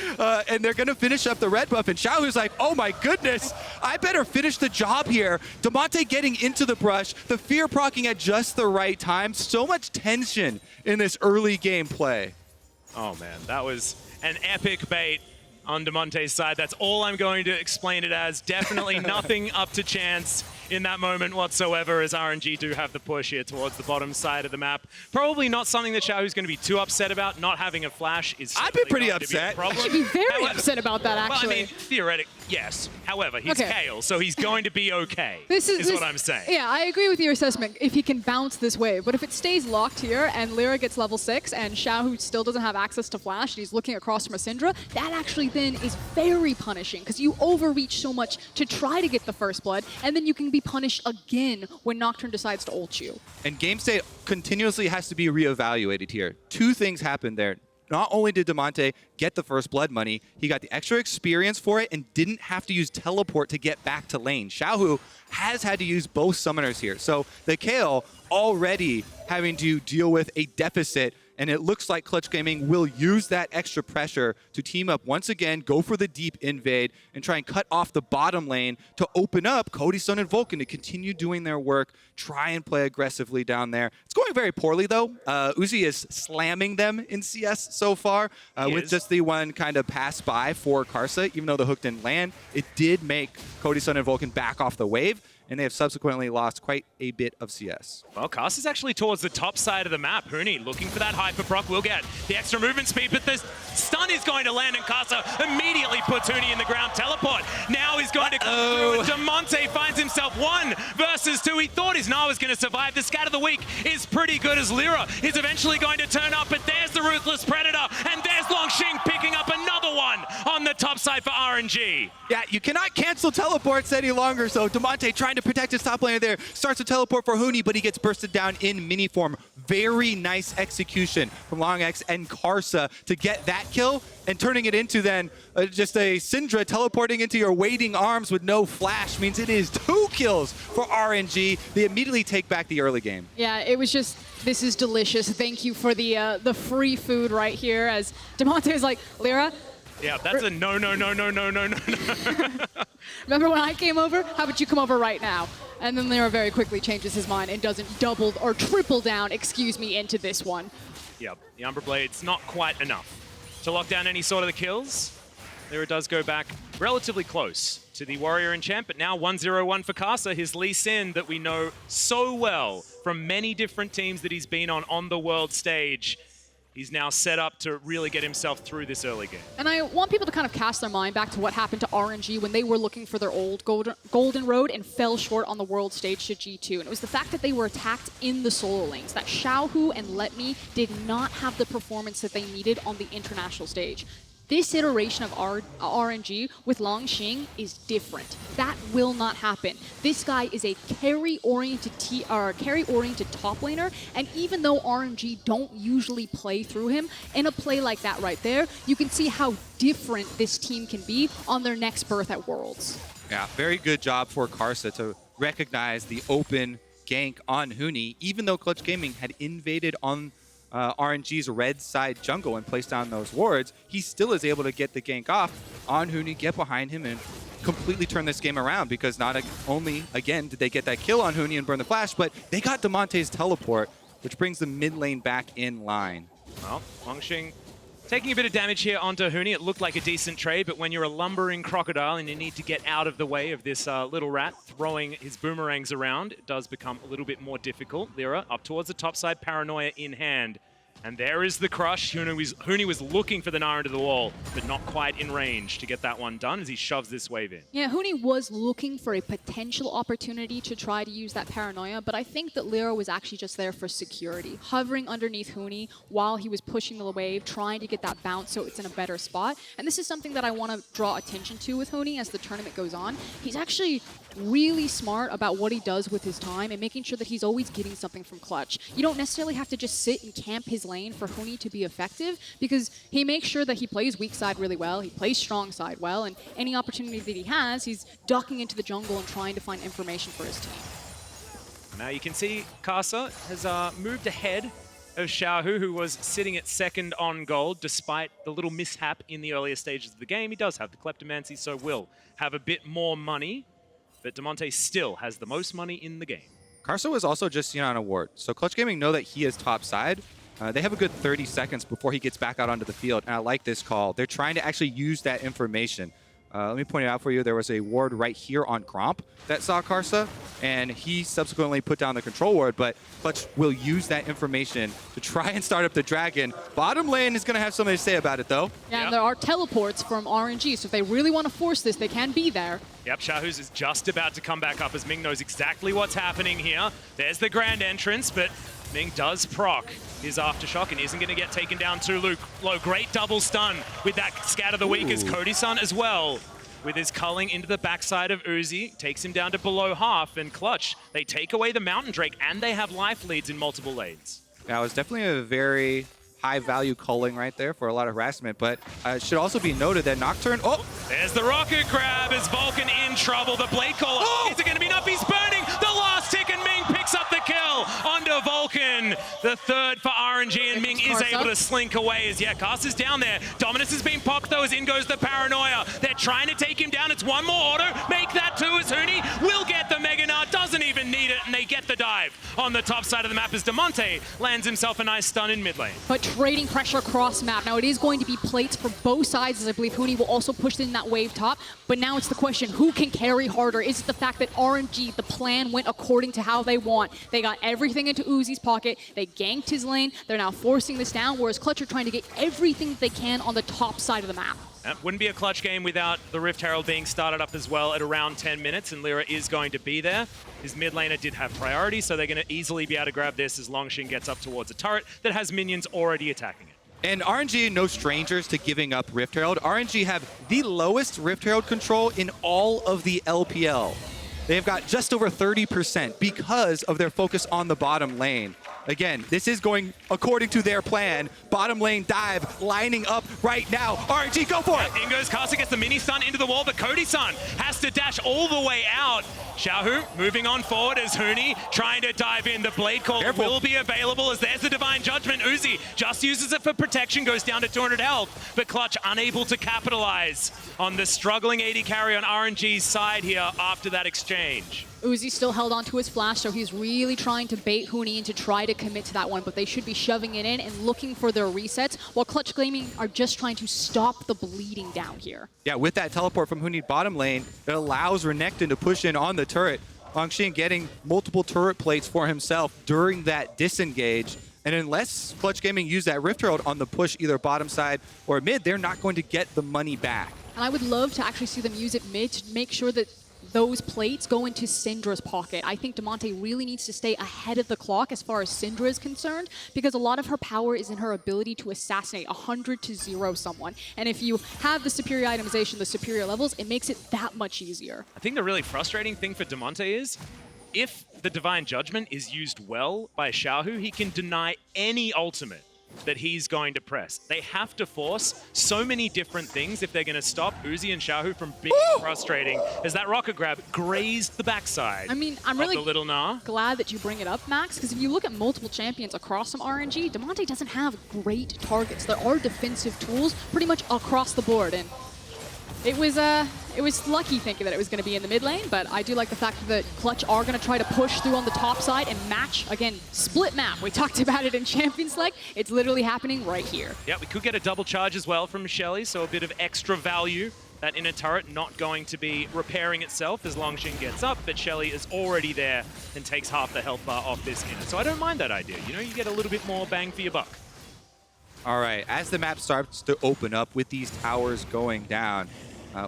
and they're going to finish up the red buff. And Xiaohu's like, oh my goodness, I better finish the job here. Damonte getting into the brush, the fear proccing at just the right time. So much tension in this early game play. Oh man, that was an epic bait on Damonte's side. That's all I'm going to explain it as. Definitely nothing up to chance in that moment whatsoever, as RNG do have the push here towards the bottom side of the map. Probably not something that Xiaohu's going to be too upset about. Not having a flash is I'd be pretty upset. I should be very upset about that, actually. Well, I mean, theoretically, yes. However, he's Kayle, so he's going to be okay, is what I'm saying. Yeah, I agree with your assessment if he can bounce this wave. But if it stays locked here and Lira gets level 6 and Xiaohu still doesn't have access to flash and he's looking across from a Syndra, that actually then is very punishing because you overreach so much to try to get the first blood, and then you can be punished again when Nocturne decides to ult you. And game state continuously has to be reevaluated here. Two things happened there. Not only did Damonte get the first blood money, he got the extra experience for it and didn't have to use teleport to get back to lane. Xiaohu has had to use both summoners here. So the Kayle already having to deal with a deficit, and it looks like Clutch Gaming will use that extra pressure to team up once again, go for the deep invade, and try and cut off the bottom lane to open up Cody Sun and Vulcan to continue doing their work, try and play aggressively down there. It's going very poorly, though. Uzi is slamming them in CS so far, with just the one kind of pass by for Karsa. Even though the hook didn't land, it did make Cody Sun and Vulcan back off the wave, and they have subsequently lost quite a bit of CS. Well, Karsa's actually towards the top side of the map. Huni looking for that hyper proc will get the extra movement speed, but the stun is going to land, and Karsa immediately puts Huni in the ground. Teleport now he's going to come through, and Damonte finds himself 1 versus 2. He thought his Gnar was going to survive. The scat of the week is pretty good as Lira is eventually going to turn up, but there's the Ruthless Predator, and there's Langx picking up another one. one on the top side for RNG. Yeah, you cannot cancel teleports any longer, so Damonte trying to protect his top laner there. Starts to teleport for Huni, but he gets bursted down in mini form. Very nice execution from Langx and Karsa to get that kill, and turning it into then just a Syndra teleporting into your waiting arms with no flash means it is 2 kills for RNG. They immediately take back the early game. Yeah, it was just, this is delicious. Thank you for the free food right here, as Damonte is like, Lira, yeah, that's a no. remember when I came over? How about you come over right now? And then Lira very quickly changes his mind and doesn't double or triple down, excuse me, into this one. Yep, the Umbra Blade's not quite enough to lock down any sort of the kills. Lira does go back relatively close to the Warrior Enchant, but now 1-0-1 for Karsa, his Lee Sin that we know so well from many different teams that he's been on the world stage. He's now set up to really get himself through this early game. And I want people to kind of cast their mind back to what happened to RNG when they were looking for their old golden road and fell short on the world stage to G2. And it was the fact that they were attacked in the solo lanes, that Xiaohu and Let Me did not have the performance that they needed on the international stage. This iteration of RNG with Langx is different. That will not happen. This guy is a carry-oriented top laner, and even though RNG don't usually play through him, in a play like that right there, you can see how different this team can be on their next berth at Worlds. Yeah, very good job for Karsa to recognize the open gank on Huni, even though Clutch Gaming had invaded on RNG's red side jungle and place down those wards, he still is able to get the gank off on Huni, get behind him, and completely turn this game around, because not only, again, did they get that kill on Huni and burn the flash, but they got Damonte's teleport, which brings the mid lane back in line. Well, Langx taking a bit of damage here onto Huni. It looked like a decent trade, but when you're a lumbering crocodile and you need to get out of the way of this little rat throwing his boomerangs around, it does become a little bit more difficult. Lira up towards the top side, Paranoia in hand. And there is the crush. Huni was looking for the Gnar into the wall, but not quite in range to get that one done as he shoves this wave in. Yeah, Huni was looking for a potential opportunity to try to use that Paranoia, but I think that Lira was actually just there for security, hovering underneath Huni while he was pushing the wave, trying to get that bounce so it's in a better spot. And this is something that I want to draw attention to with Huni as the tournament goes on. He's actually really smart about what he does with his time and making sure that he's always getting something from Clutch. You don't necessarily have to just sit and camp his lane for Huni to be effective, because he makes sure that he plays weak side really well, he plays strong side well, and any opportunity that he has, he's ducking into the jungle and trying to find information for his team. Now you can see Karsa has moved ahead of Xiaohu, who was sitting at second on gold despite the little mishap in the earlier stages of the game. He does have the Kleptomancy, so will have a bit more money, but Damonte still has the most money in the game. Karsa was also just seen on a ward, so Clutch Gaming know that he is top side. They have a good 30 seconds before he gets back out onto the field, and I like this call. They're trying to actually use that information. Let me point it out for you. There was a ward right here on Gromp that saw Karsa, and he subsequently put down the control ward, but Clutch will use that information to try and start up the dragon. Bottom lane is going to have something to say about it, though. Yeah, and there are teleports from RNG, so if they really want to force this, they can be there. Yep, Xiaohu's is just about to come back up as Ming knows exactly what's happening here. There's the grand entrance, but Ming does proc his Aftershock and isn't going to get taken down too low. Great double stun with that Scatter the Weak as Cody Sun as well, with his culling into the backside of Uzi, takes him down to below half, and Clutch, they take away the Mountain Drake, and they have life leads in multiple lanes. Yeah, it was definitely a very high-value culling right there for a lot of harassment, but it should also be noted that Nocturne... Oh! There's the rocket grab as Vulcan in trouble. The Blade Caller, is it going to be enough? He's burning the last tick, and Ming picks up the kill onto Vulcan. The third for RNG, and Ming is able to slink away as, Karsa's down there. Dominus has been popped, though, as in goes the Paranoia. They're trying to take him down. It's one more auto. Make that two as Huni will get the Mega Gnar. Doesn't even need it, and they get the dive on the top side of the map as Damonte lands himself a nice stun in mid lane. But trading pressure across map. Now, it is going to be plates for both sides, as I believe Huni will also push in that wave top. But now it's the question, who can carry harder? Is it the fact that RNG, the plan went according to how they want? They got everything into Uzi's pocket. They ganked his lane. They're now forcing this down, whereas Clutch are trying to get everything that they can on the top side of the map. That wouldn't be a Clutch game without the Rift Herald being started up as well at around 10 minutes, and Lira is going to be there. His mid laner did have priority, so they're going to easily be able to grab this as Langx gets up towards a turret that has minions already attacking it. And RNG, no strangers to giving up Rift Herald. RNG have the lowest Rift Herald control in all of the LPL. They've got just over 30% because of their focus on the bottom lane. Again, this is going according to their plan. Bottom lane dive, lining up right now. RNG, go for it! In goes Karsa, gets the mini stun into the wall, but Cody Sun has to dash all the way out. Xiaohu moving on forward as Huni trying to dive in. The Blade Call will be available as there's the Divine Judgment. Uzi just uses it for protection, goes down to 200 health, but Clutch unable to capitalize on the struggling AD carry on RNG's side here after that exchange. Uzi still held on to his flash, so he's really trying to bait Huni in to try to commit to that one, but they should be shoving it in and looking for their resets, while Clutch Gaming are just trying to stop the bleeding down here. Yeah, with that teleport from Huni bottom lane, it allows Renekton to push in on the turret. Langx getting multiple turret plates for himself during that disengage. And unless Clutch Gaming use that Rift Herald on the push, either bottom side or mid, they're not going to get the money back. And I would love to actually see them use it mid to make sure that those plates go into Syndra's pocket. I think Damonte really needs to stay ahead of the clock as far as Syndra is concerned, because a lot of her power is in her ability to assassinate 100 to 0 someone. And if you have the superior itemization, the superior levels, it makes it that much easier. I think the really frustrating thing for Damonte is, if the Divine Judgment is used well by Xiaohu, he can deny any ultimate that he's going to press. They have to force so many different things if they're going to stop Uzi and Xiaohu from being frustrating, as that rocket grab grazed the backside. I mean, I'm really the little Gnar. glad that you bring it up, Max, because if you look at multiple champions across some RNG, Damonte doesn't have great targets. There are defensive tools pretty much across the board, and it was lucky thinking that it was going to be in the mid lane, but I do like the fact that Clutch are going to try to push through on the top side and match, again, split map. We talked about it in Champions League. It's literally happening right here. Yeah, we could get a double charge as well from Shelly, so a bit of extra value. That inner turret not going to be repairing itself as Langx gets up, but Shelly is already there and takes half the health bar off this inner. So I don't mind that idea. You know, you get a little bit more bang for your buck. All right, as the map starts to open up with these towers going down,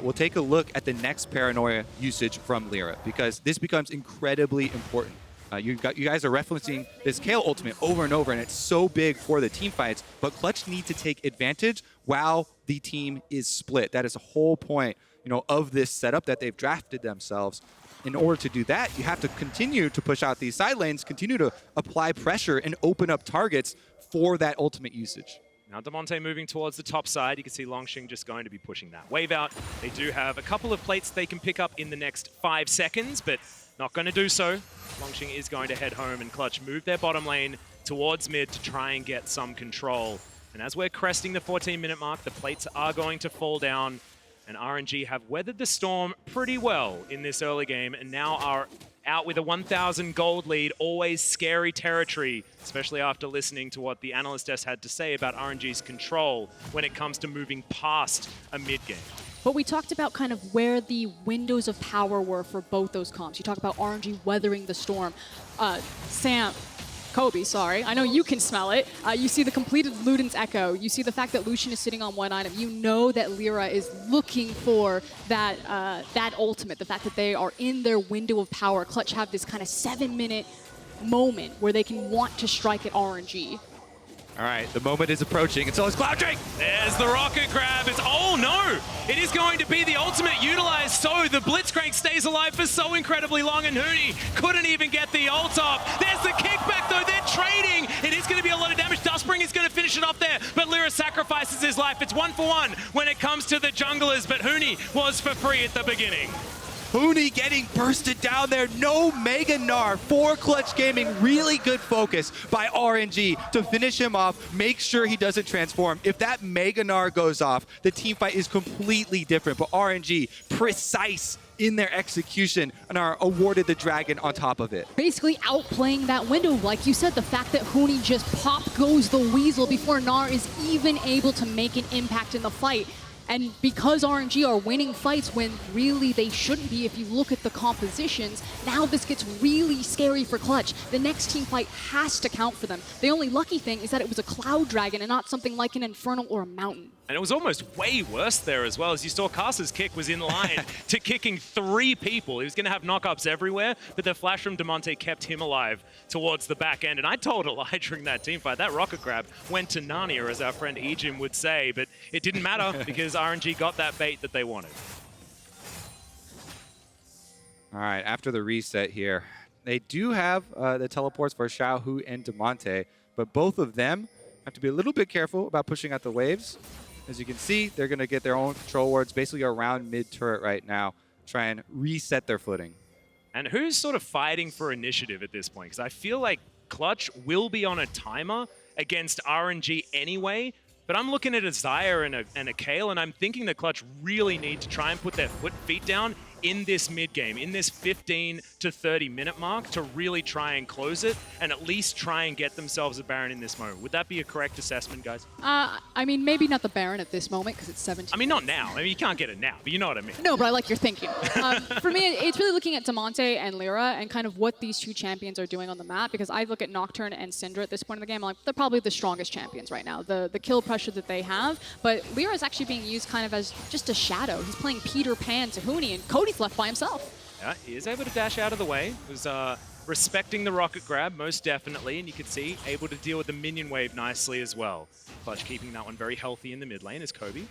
we'll take a look at the next Paranoia usage from Lira, because this becomes incredibly important. You guys are referencing this Kayle ultimate over and over, and it's so big for the team fights, but Clutch need to take advantage while the team is split. That is the whole point, of this setup that they've drafted themselves. In order to do that, you have to continue to push out these side lanes, continue to apply pressure and open up targets for that ultimate usage. Now Damonte moving towards the top side. You can see Langx just going to be pushing that wave out. They do have a couple of plates they can pick up in the next 5 seconds, but not going to do so. Langx is going to head home, and Clutch move their bottom lane towards mid to try and get some control. And as we're cresting the 14-minute mark, the plates are going to fall down, and RNG have weathered the storm pretty well in this early game, and now are out with a 1,000 gold lead. Always scary territory, especially after listening to what the analyst desk had to say about RNG's control when it comes to moving past a mid game. But we talked about kind of where the windows of power were for both those comps. You talk about RNG weathering the storm. Kobe, sorry. I know you can smell it. You see the completed Luden's Echo. You see the fact that Lucian is sitting on one item. You know that Lira is looking for that that ultimate, the fact that they are in their window of power. Clutch have this kind of 7-minute moment where they can want to strike at RNG. All right, the moment is approaching, and so is Cloud Drake. There's the rocket grab. Oh no! It is going to be the ultimate utilized, so the Blitzcrank stays alive for so incredibly long, and Huni couldn't even get the ult off. There's the kickback though, they're trading. It is going to be a lot of damage. Dustspring is going to finish it off there, but Lira sacrifices his life. It's 1-for-1 when it comes to the junglers, but Huni was for free at the beginning. Huni getting bursted down there. No Mega Gnar for Clutch Gaming. Really good focus by RNG to finish him off, make sure he doesn't transform. If that Mega Gnar goes off, the team fight is completely different. But RNG, precise in their execution, and are awarded the dragon on top of it. Basically outplaying that window. Like you said, the fact that Huni just pop goes the weasel before Gnar is even able to make an impact in the fight. And because RNG are winning fights when really they shouldn't be, if you look at the compositions, now this gets really scary for Clutch. The next team fight has to count for them. The only lucky thing is that it was a Cloud Dragon and not something like an Infernal or a Mountain. And it was almost way worse there as well. As you saw, Karsa's kick was in line to kicking 3 people. He was going to have knock-ups everywhere, but the flash from Damonte kept him alive towards the back end. And I told Eli during that team fight, that rocket grab went to Narnia, as our friend Ejim would say, but it didn't matter because RNG got that bait that they wanted. All right, after the reset here, they do have the teleports for Xiaohu and Damonte, but both of them have to be a little bit careful about pushing out the waves. As you can see, they're going to get their own control wards basically around mid-turret right now, try and reset their footing. And who's sort of fighting for initiative at this point? Because I feel like Clutch will be on a timer against RNG anyway, but I'm looking at a Xayah and a Kayle, and I'm thinking that Clutch really need to try and put their feet down in this mid-game, in this 15 to 30 minute mark to really try and close it and at least try and get themselves a Baron in this moment. Would that be a correct assessment, guys? I mean, maybe not the Baron at this moment because it's 17. I mean, not now. I mean, you can't get it now, but you know what I mean. No, but I like your thinking. For me, it's really looking at Damonte and Lira and kind of what these two champions are doing on the map, because I look at Nocturne and Syndra at this point in the game, I'm like, they're probably the strongest champions right now, the kill pressure that they have, but Lira is actually being used kind of as just a shadow. He's playing Peter Pan to Huni, and Cody's left by himself. Yeah, he is able to dash out of the way. Was respecting the rocket grab, most definitely, and you could see, able to deal with the minion wave nicely as well. Clutch keeping that one very healthy in the mid lane is Kobe.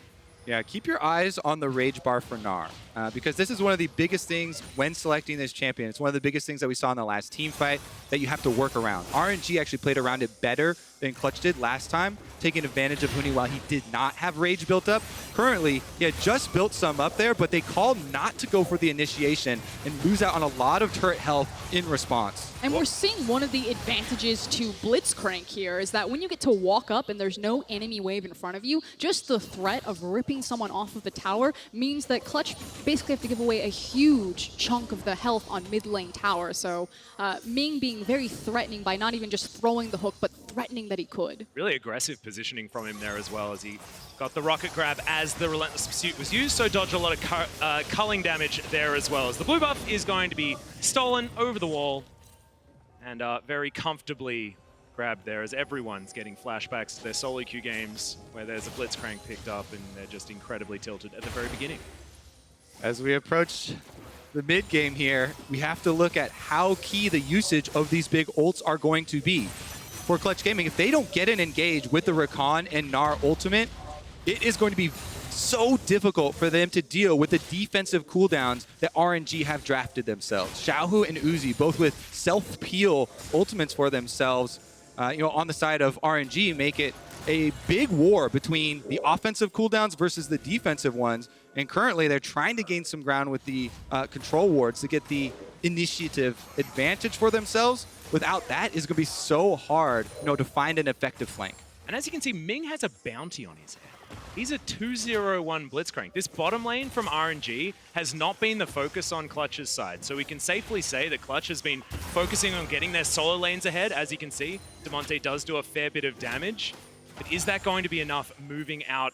Yeah, keep your eyes on the rage bar for Gnar, because this is one of the biggest things when selecting this champion. It's one of the biggest things that we saw in the last team fight that you have to work around. RNG actually played around it better than Clutch did last time, taking advantage of Huni while he did not have rage built up. Currently, he had just built some up there, but they called not to go for the initiation and lose out on a lot of turret health in response. And we're seeing one of the advantages to Blitzcrank here is that when you get to walk up and there's no enemy wave in front of you, just the threat of ripping someone off of the tower means that Clutch basically have to give away a huge chunk of the health on mid lane tower. So Ming being very threatening by not even just throwing the hook, but threatening that he could. Really aggressive positioning from him there as well, as he got the rocket grab as the Relentless Pursuit was used, so dodged a lot of culling damage there as well. As the blue buff is going to be stolen over the wall and very comfortably grabbed there, as everyone's getting flashbacks to their solo queue games where there's a Blitzcrank picked up and they're just incredibly tilted at the very beginning. As we approach the mid game here, we have to look at how key the usage of these big ults are going to be. For Clutch Gaming, if they don't get an engage with the Rakan and Gnar ultimate, it is going to be so difficult for them to deal with the defensive cooldowns that RNG have drafted themselves. Xiaohu and Uzi, both with self-peel ultimates for themselves, on the side of RNG, make it a big war between the offensive cooldowns versus the defensive ones. And currently, they're trying to gain some ground with the control wards to get the initiative advantage for themselves. Without that, it's going to be so hard, to find an effective flank. And as you can see, Ming has a bounty on his head. He's a 2-0-1 Blitzcrank. This bottom lane from RNG has not been the focus on Clutch's side. So we can safely say that Clutch has been focusing on getting their solo lanes ahead. As you can see, Damonte does do a fair bit of damage. But is that going to be enough moving out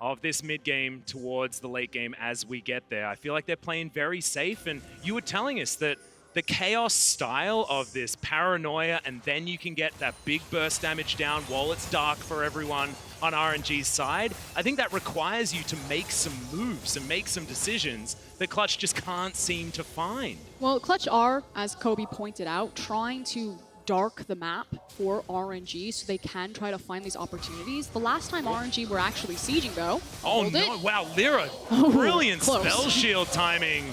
of this mid game towards the late game as we get there? I feel like they're playing very safe, and you were telling us that the chaos style of this paranoia, and then you can get that big burst damage down while it's dark for everyone on RNG's side. I think that requires you to make some moves and make some decisions that Clutch just can't seem to find. Well, Clutch are, as Kobe pointed out, trying to dark the map for RNG so they can try to find these opportunities. The last time RNG were actually sieging, though. Oh no, wow, Lira, brilliant spell shield timing.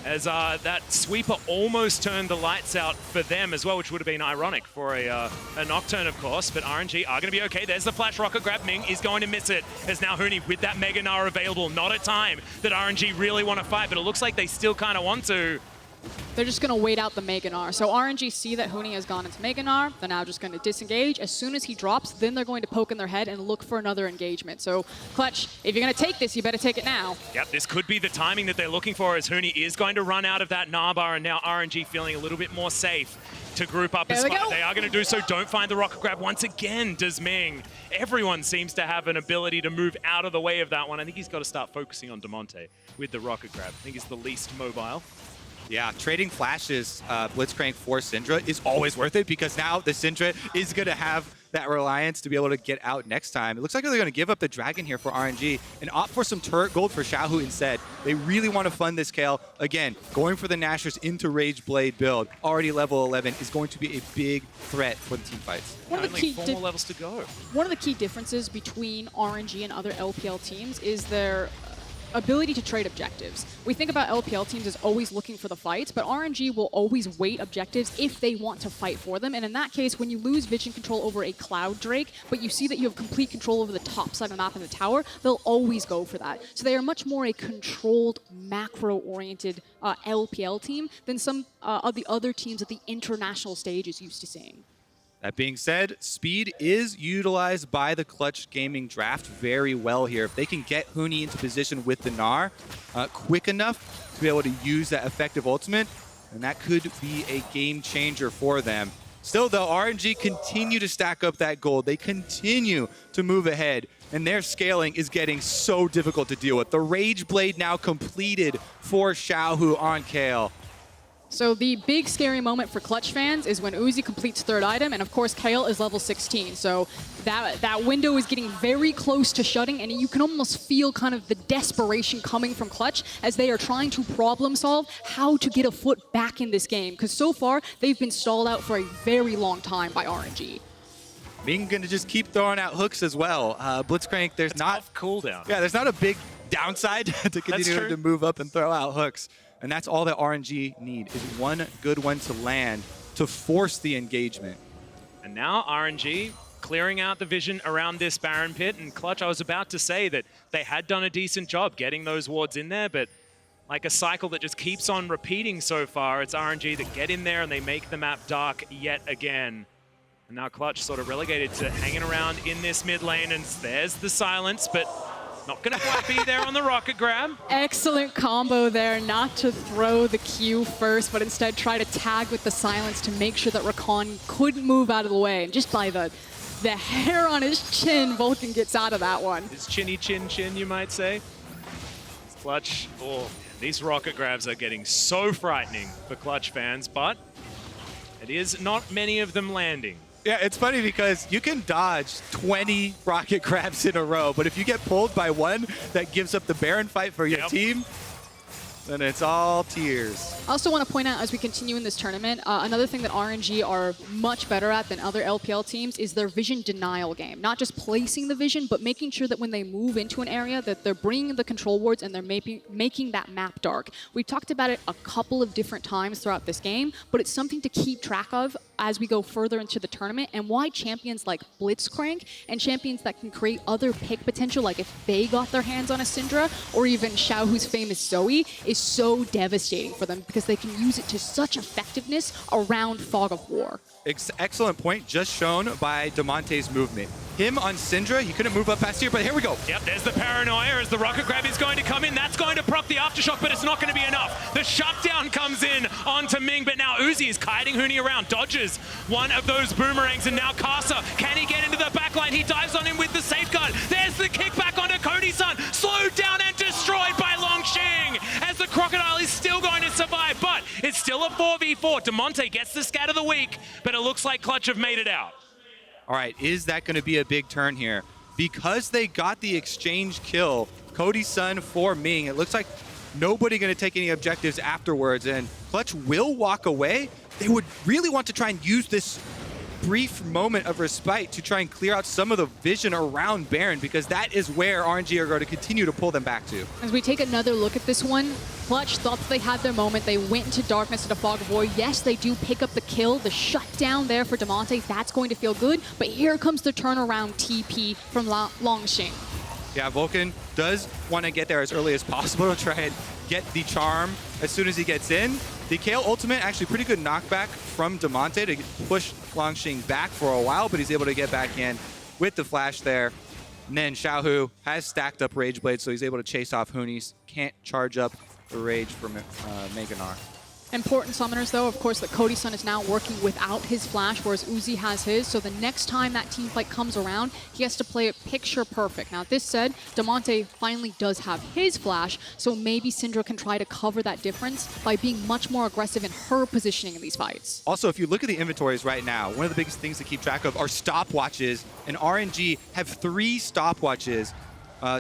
As that sweeper almost turned the lights out for them as well, which would have been ironic for a Nocturne, of course. But RNG are going to be okay. There's the flash rocket grab. Ming is going to miss it. As now Huni with that Mega Gnar available. Not a time that RNG really want to fight, but it looks like they still kind of want to. They're just going to wait out the Mega Gnar. So RNG see that Huni has gone into Mega Gnar. They're now just going to disengage. As soon as he drops, then they're going to poke in their head and look for another engagement. So Clutch, if you're going to take this, you better take it now. Yep, this could be the timing that they're looking for, as Huni is going to run out of that Gnar bar, and now RNG feeling a little bit more safe to group up as far. They are going to do so. Don't find the rocket grab once again, does Ming. Everyone seems to have an ability to move out of the way of that one. I think he's got to start focusing on Damonte with the rocket grab. I think he's the least mobile. Yeah, trading flashes Blitzcrank for Syndra is always worth it, because now the Syndra is going to have that reliance to be able to get out next time. It looks like they're going to give up the Dragon here for RNG and opt for some turret gold for Xiaohu instead. They really want to fund this Kayle. Again, going for the Nashers into Rage Blade build, already level 11, is going to be a big threat for the team fights. Only 4 more levels to go. One of the key differences between RNG and other LPL teams is their ability to trade objectives. We think about LPL teams as always looking for the fights, but RNG will always wait objectives if they want to fight for them. And in that case, when you lose vision control over a Cloud Drake, but you see that you have complete control over the top side of the map and the tower, they'll always go for that. So they are much more a controlled, macro-oriented LPL team than some of the other teams at the international stage is used to seeing. That being said, speed is utilized by the Clutch Gaming draft very well here. If they can get Huni into position with the Gnar quick enough to be able to use that effective ultimate, then that could be a game changer for them. Still though, RNG continue to stack up that gold. They continue to move ahead, and their scaling is getting so difficult to deal with. The Rage Blade now completed for Xiaohu on Kayle. So the big scary moment for Clutch fans is when Uzi completes third item, and of course Kayle is level 16. So that window is getting very close to shutting, and you can almost feel kind of the desperation coming from Clutch as they are trying to problem solve how to get a foot back in this game. Because so far, they've been stalled out for a very long time by RNG. Ming gonna just keep throwing out hooks as well. Blitzcrank, there's not cooldown. Yeah, there's not a big downside to continue to move up and throw out hooks. And that's all that RNG need, is one good one to land to force the engagement. And now RNG clearing out the vision around this Baron pit. And Clutch, I was about to say that they had done a decent job getting those wards in there, but like a cycle that just keeps on repeating so far, it's RNG that get in there and they make the map dark yet again. And now Clutch sort of relegated to hanging around in this mid lane, and there's the silence, but not going to quite be there on the rocket grab. Excellent combo there, not to throw the Q first, but instead try to tag with the silence to make sure that Rakan couldn't move out of the way. And just by the hair on his chin, Vulcan gets out of that one. His chinny chin, you might say. Clutch, oh, these rocket grabs are getting so frightening for Clutch fans, but it is not many of them landing. Yeah, it's funny because you can dodge 20 rocket grabs in a row, but if you get pulled by one that gives up the Baron fight for your team, then it's all tears. I also want to point out, as we continue in this tournament, another thing that RNG are much better at than other LPL teams is their vision denial game. Not just placing the vision, but making sure that when they move into an area that they're bringing the control wards and they're making that map dark. We've talked about it a couple of different times throughout this game, but it's something to keep track of as we go further into the tournament, and why champions like Blitzcrank and champions that can create other pick potential, like if they got their hands on a Syndra or even Xiaohu's famous Zoe, is so devastating for them because they can use it to such effectiveness around Fog of War. Excellent point, just shown by Damonte's movement. Him on Syndra, he couldn't move up past here, but here we go. Yep, there's the paranoia as the rocket grab is going to come in. That's going to proc the aftershock, but it's not going to be enough. The shutdown comes in onto Ming, but now Uzi is kiting Huni around, dodges one of those boomerangs, and now Karsa, can he get into the backline? He dives on him with the safeguard. There's the kickback onto Cody Sun, slowed down and destroyed by Langx as the Crocodile is still going to survive, but it's still a 4v4. Damonte gets the scat of the week, but it looks like Clutch have made it out. All right, is that going to be a big turn here? Because they got the exchange kill, Cody Sun for Ming, it looks like nobody going to take any objectives afterwards, and Clutch will walk away. They would really want to try and use this brief moment of respite to try and clear out some of the vision around Baron, because that is where RNG are going to continue to pull them back to. As we take another look at this one, Clutch thought that they had their moment. They went into darkness into Fog of War. Yes, they do pick up the kill, the shutdown there for Damonte. That's going to feel good, but here comes the turnaround TP from Langx. Yeah, Vulcan does want to get there as early as possible to try and get the charm as soon as he gets in. The Kayle ultimate, actually pretty good knockback from Damonte to push Langx back for a while, but he's able to get back in with the flash there. And then Xiaohu has stacked up Rage Blade, so he's able to chase off Huni's. Can't charge up the Rage for Gnar. Important summoners, though, of course, that Cody Sun is now working without his flash, whereas Uzi has his. So the next time that team fight comes around, he has to play it picture perfect. Now, this said, Damonte finally does have his flash, so maybe Syndra can try to cover that difference by being much more aggressive in her positioning in these fights. Also, if you look at the inventories right now, one of the biggest things to keep track of are stopwatches, and RNG have 3 stopwatches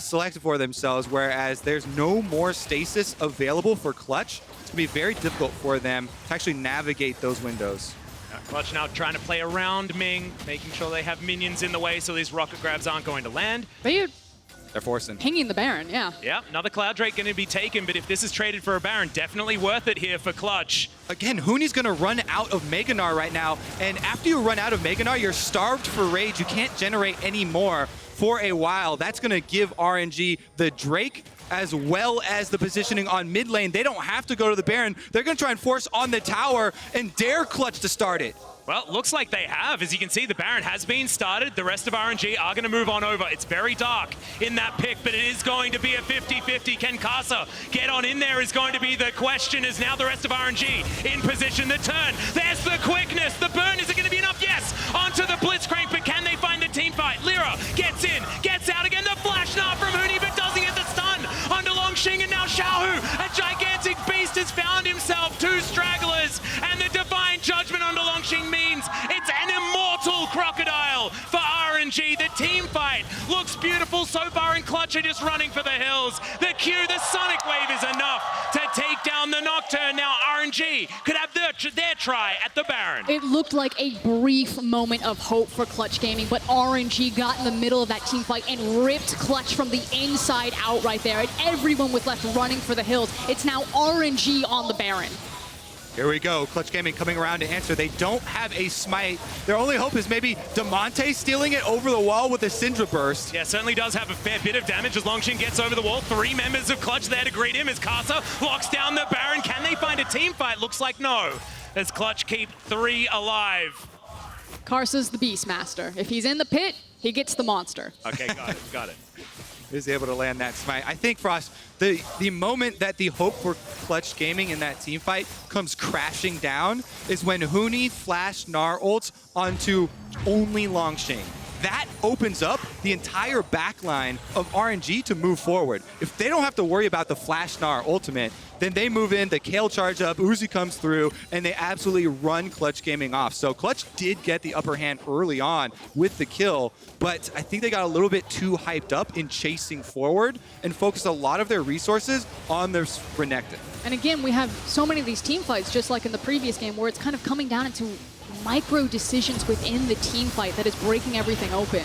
selected for themselves, whereas there's no more stasis available for Clutch. It's going to be very difficult for them to actually navigate those windows. Clutch now trying to play around Ming, making sure they have minions in the way so these rocket grabs aren't going to land. They're forcing. Pinging the Baron, yeah. Yeah, another Cloud Drake going to be taken, but if this is traded for a Baron, definitely worth it here for Clutch. Again, Huni's going to run out of Gnar right now, and after you run out of Gnar, you're starved for Rage. You can't generate any more for a while. That's going to give RNG the Drake as well as the positioning on mid lane. They don't have to go to the Baron. They're going to try and force on the tower and dare Clutch to start it. Well, looks like they have. As you can see, the Baron has been started. The rest of RNG are going to move on over. It's very dark in that pick, but it is going to be a 50-50. Can Karsa get on in there is going to be the question, as now the rest of RNG in position. The turn, there's the quickness. The burn, is it going to be enough? Yes, onto the Blitzcrank, but can they find the team fight? Lira gets in, gets out again. The flash now from Huni, but doesn't get the stun onto Langx, and now Xiaohu, a gigantic beast, has found himself 2 stragglers, and the divine judgment onto Langx means it's an immortal crocodile for RNG. The team fight looks beautiful so far, and Clutch are just running for the hills. The Q, the Sonic Wave is enough to take down the Nocturne. Now RNG could have their try at the Baron. It looked like a brief moment of hope for Clutch Gaming, but RNG got in the middle of that team fight and ripped Clutch from the inside out right there, and everyone was left running for the hills. It's now RNG on the Baron. Here we go. Clutch Gaming coming around to answer. They don't have a smite. Their only hope is maybe Damonte stealing it over the wall with a Syndra burst. Yeah, certainly does have a fair bit of damage as Langx gets over the wall. 3 members of Clutch there to greet him as Karsa locks down the Baron. Can they find a team fight? Looks like no, as Clutch keep 3 alive. Karsa's the Beastmaster. If he's in the pit, he gets the monster. Okay, got it. Is able to land that smite. I think, Frost, the moment that the hope for Clutch Gaming in that team fight comes crashing down is when Huni flash Gnar ults onto only Langx. That opens up the entire backline of RNG to move forward. If they don't have to worry about the flash Gnar ultimate, then they move in, the Kayle charge up, Uzi comes through, and they absolutely run Clutch Gaming off. So Clutch did get the upper hand early on with the kill, but I think they got a little bit too hyped up in chasing forward and focused a lot of their resources on their Renekton. And again, we have so many of these team fights, just like in the previous game, where it's kind of coming down into micro decisions within the team fight that is breaking everything open.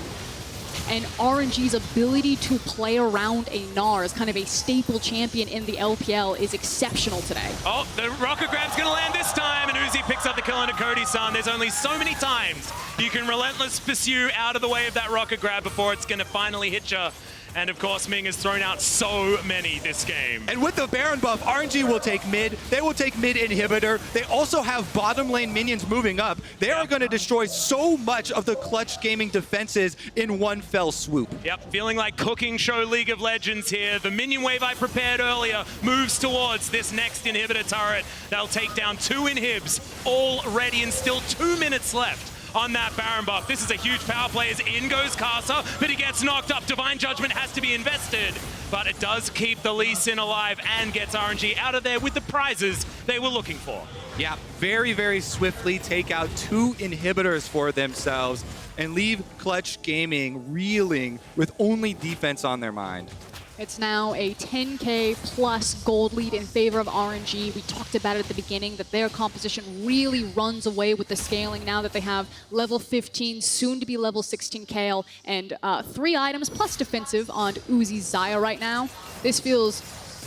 And RNG's ability to play around a Gnar as kind of a staple champion in the LPL is exceptional today. Oh, the rocket grab's gonna land this time, and Uzi picks up the kill under Cody Sun. There's only so many times you can relentless pursue out of the way of that rocket grab before it's gonna finally hit you. And of course, Ming has thrown out so many this game. And with the Baron buff, RNG will take mid. They will take mid inhibitor. They also have bottom lane minions moving up. They are going to destroy so much of the Clutch Gaming defenses in one fell swoop. Yep, feeling like cooking show League of Legends here. The minion wave I prepared earlier moves towards this next inhibitor turret. They'll take down 2 inhibs already, and still 2 minutes left on that Baron buff. This is a huge power play as in goes Karsa, but he gets knocked up. Divine Judgment has to be invested, but it does keep the Lee Sin alive and gets RNG out of there with the prizes they were looking for. Yeah, very, very swiftly take out 2 inhibitors for themselves and leave Clutch Gaming reeling with only defense on their mind. It's now a 10K plus gold lead in favor of RNG. We talked about it at the beginning that their composition really runs away with the scaling now that they have level 15, soon to be level 16 Kayle, and 3 items plus defensive on Uzi's Xayah right now. This feels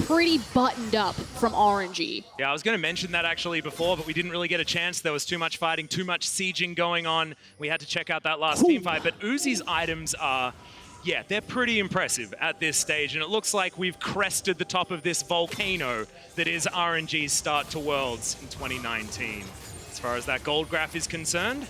pretty buttoned up from RNG. Yeah, I was going to mention that actually before, but we didn't really get a chance. There was too much fighting, too much sieging going on. We had to check out that last team fight, but Uzi's items are yeah, they're pretty impressive at this stage, and it looks like we've crested the top of this volcano that is RNG's start to Worlds in 2019. As far as that gold graph is concerned,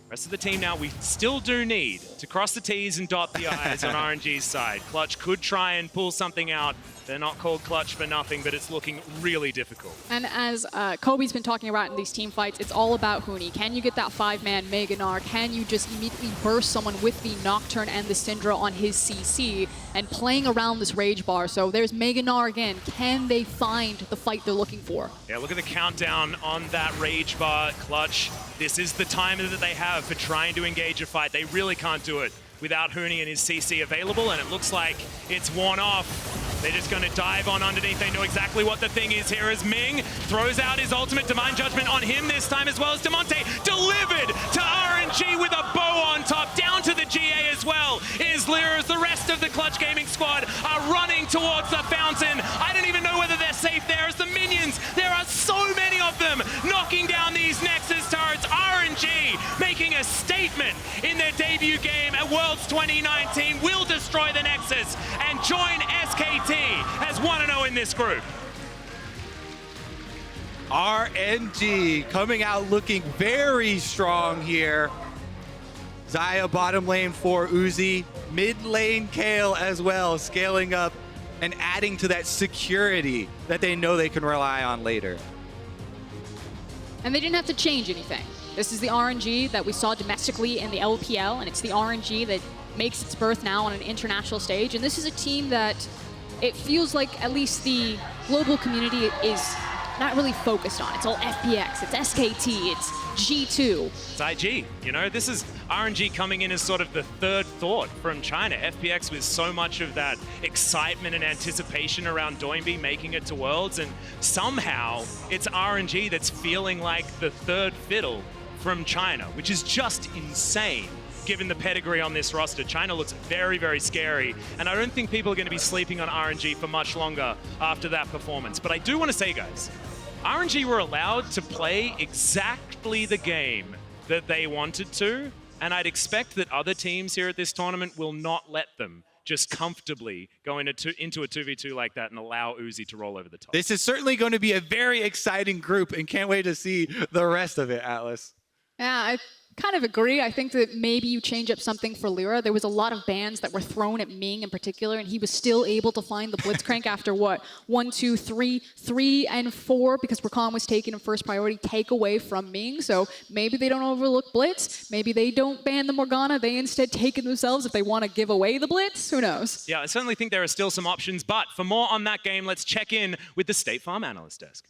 rest of the team now, we still do need to cross the T's and dot the I's on RNG's side. Clutch could try and pull something out. They're not called Clutch for nothing, but it's looking really difficult. And as Kobe's been talking about in these team fights, it's all about Huni. Can you get that 5-man Mega Gnar? Can you just immediately burst someone with the Nocturne and the Syndra on his CC and playing around this Rage Bar? So there's Mega Gnar again. Can they find the fight they're looking for? Yeah, look at the countdown on that Rage Bar. Clutch, this is the time that they have for trying to engage a fight. They really can't do it without Huni and his CC available, and it looks like it's worn off. They're just going to dive on underneath. They know exactly what the thing is here as Ming throws out his ultimate Divine Judgment on him this time, as well as Damonte delivered to RNG with a bow on top. Down to the GA as well is Lira, as the rest of the Clutch Gaming squad are running towards the fountain. I don't even know whether they're safe there as the minions, there are so many of them knocking down these Nexus turrets. RNG making a statement in their debut game at Worlds 2019 will destroy the Nexus and join SKT as 1-0 in this group. RNG coming out looking very strong here. Xayah bottom lane for Uzi, mid lane Kayle as well, scaling up and adding to that security that they know they can rely on later. And they didn't have to change anything. This is the RNG that we saw domestically in the LPL, and it's the RNG that makes its birth now on an international stage. And this is a team that it feels like at least the global community is not really focused on. It's all FPX, it's SKT, it's G2. It's IG, you know, this is RNG coming in as sort of the third thought from China. FPX with so much of that excitement and anticipation around Doinby making it to Worlds, and somehow it's RNG that's feeling like the third fiddle from China, which is just insane. Given the pedigree on this roster, China looks very, very scary, and I don't think people are going to be sleeping on RNG for much longer after that performance. But I do want to say, guys, RNG were allowed to play exactly the game that they wanted to, and I'd expect that other teams here at this tournament will not let them just comfortably go into a 2v2 like that and allow Uzi to roll over the top. This is certainly going to be a very exciting group, and can't wait to see the rest of it, Atlas. Yeah, I kind of agree. I think that maybe you change up something for Lira. There was a lot of bans that were thrown at Ming in particular, and he was still able to find the Blitzcrank after what? 1, 2, 3, 3, and 4, because Rakan was taken in first priority, take away from Ming. So maybe they don't overlook Blitz. Maybe they don't ban the Morgana. They instead take it themselves if they want to give away the Blitz. Who knows? Yeah, I certainly think there are still some options, but for more on that game, let's check in with the State Farm Analyst Desk.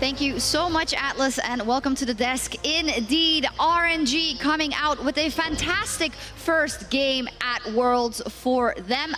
Thank you so much, Atlas, and welcome to the desk. Indeed, RNG coming out with a fantastic first game at Worlds for them.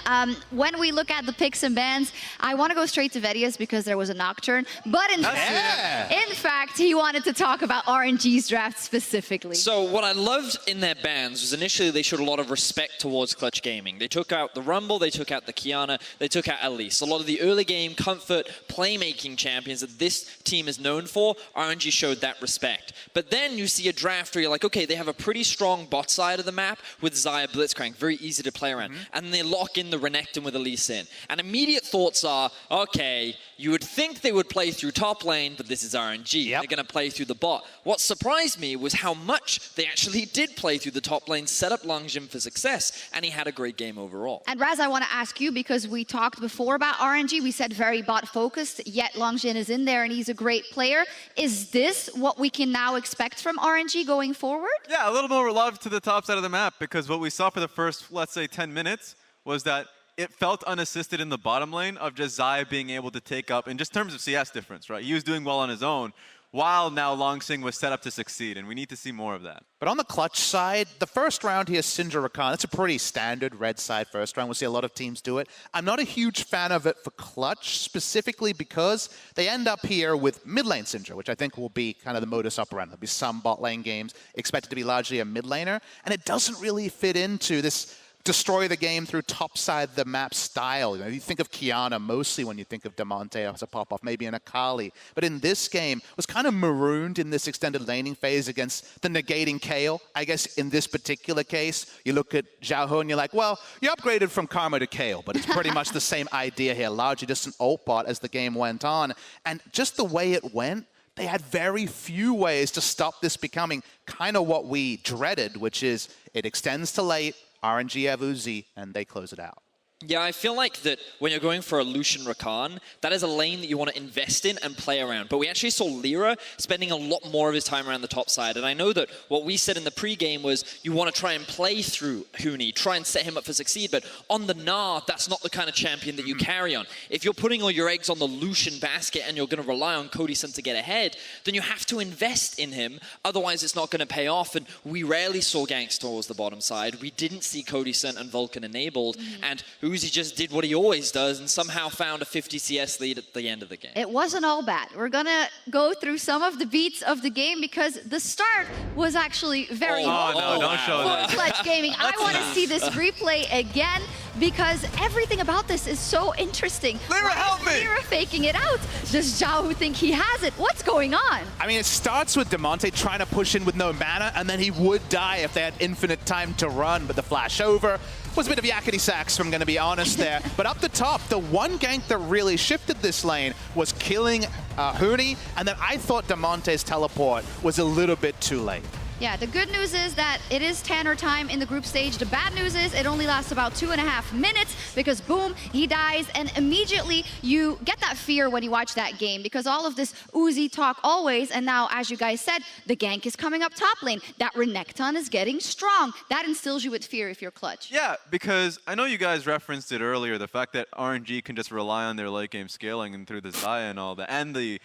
When we look at the picks and bans, I want to go straight to Vedius because there was a Nocturne, but in fact, he wanted to talk about RNG's draft specifically. So what I loved in their bans was initially they showed a lot of respect towards Clutch Gaming. They took out the Rumble, they took out the Kiana, they took out Elise. A lot of the early game comfort playmaking champions that this team is known for, RNG showed that respect. But then you see a draft where you're like, okay, they have a pretty strong bot side of the map with Xayah, Blitzcrank, very easy to play around. And then they lock in the Renekton with Elise in. And immediate thoughts are, okay, you would think they would play through top lane, but this is RNG. They're going to play through the bot. What surprised me was how much they actually did play through the top lane, set up Langx for success, and he had a great game overall. And Raz, I want to ask you, because we talked before about RNG, we said very bot focused, yet Langx is in there and he's a great player. Is this what we can now expect from RNG going forward? Yeah, a little more love to the top side of the map, because what we saw for the first, let's say, 10 minutes was that it felt unassisted in the bottom lane of just Xayah being able to take up, in just terms of CS difference, right? He was doing well on his own, while now Langx was set up to succeed, and we need to see more of that. But on the Clutch side, the first round here, Syndra Rakan, that's a pretty standard red side first round. We'll see a lot of teams do it. I'm not a huge fan of it for Clutch, specifically because they end up here with mid lane Syndra, which I think will be kind of the modus operandi. There'll be some bot lane games expected to be largely a mid laner, and it doesn't really fit into this destroy the game through top side the map style. You know, you think of Kiana mostly when you think of Damonte as a pop-off, maybe an Akali. But in this game, was kind of marooned in this extended laning phase against the negating Kayle. I guess in this particular case, you look at Xiaohu and you're like, well, you upgraded from Karma to Kayle, but it's pretty much the same idea here, largely just an ult bot as the game went on. And just the way it went, they had very few ways to stop this becoming kind of what we dreaded, which is it extends to late, RNG have Uzi, and they close it out. Yeah, I feel like that when you're going for a Lucian Rakan, that is a lane that you want to invest in and play around. But we actually saw Lira spending a lot more of his time around the top side. And I know that what we said in the pre-game was you want to try and play through Huni, try and set him up for succeed. But on the Gnar, that's not the kind of champion that you carry on. If you're putting all your eggs on the Lucian basket and you're going to rely on Cody Sun to get ahead, then you have to invest in him. Otherwise, it's not going to pay off. And we rarely saw Langx towards the bottom side. We didn't see Cody Sun and Vulcan enabled. And Uzi just did what he always does and somehow found a 50 CS lead at the end of the game. It wasn't all bad. We're gonna go through some of the beats of the game because the start was actually very Oh, no, don't show that. for Clutch Gaming. I want to see this replay again because everything about this is so interesting. Lira, help me! Lira faking it out. Does Xiaohu think he has it? What's going on? I mean, it starts with Damonte trying to push in with no mana, and then he would die if they had infinite time to run, but the flash over was a bit of yakety sax, if I'm going to be honest there. But up the top, the one gank that really shifted this lane was killing Huni, and then I thought Damonte's teleport was a little bit too late. Yeah, the good news is that it is Tanner time in the group stage. The bad news is it only lasts about 2.5 minutes because boom, he dies. And immediately you get that fear when you watch that game because all of this Uzi talk always. And now, as you guys said, the gank is coming up top lane. That Renekton is getting strong. That instills you with fear if you're Clutch. Yeah, because I know you guys referenced it earlier, the fact that RNG can just rely on their late game scaling and through the Xayah and all that, and the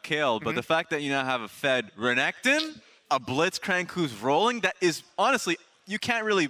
Kayle, but the fact that you now have a fed Renekton, a Blitzcrank who's rolling, that is honestly, you can't really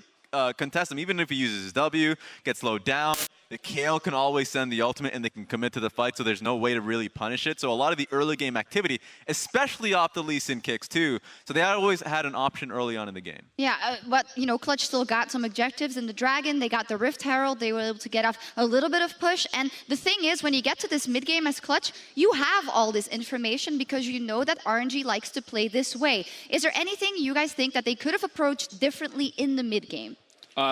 contest him. Even if he uses his W, gets slowed down, the Kayle can always send the ultimate and they can commit to the fight, so there's no way to really punish it. So a lot of the early game activity, especially off the Lee Sin kicks too, so they always had an option early on in the game. Yeah, but you know, Clutch still got some objectives in the Dragon. They got the Rift Herald. They were able to get off a little bit of push. And the thing is, when you get to this mid game as Clutch, you have all this information because you know that RNG likes to play this way. Is there anything you guys think that they could have approached differently in the mid game?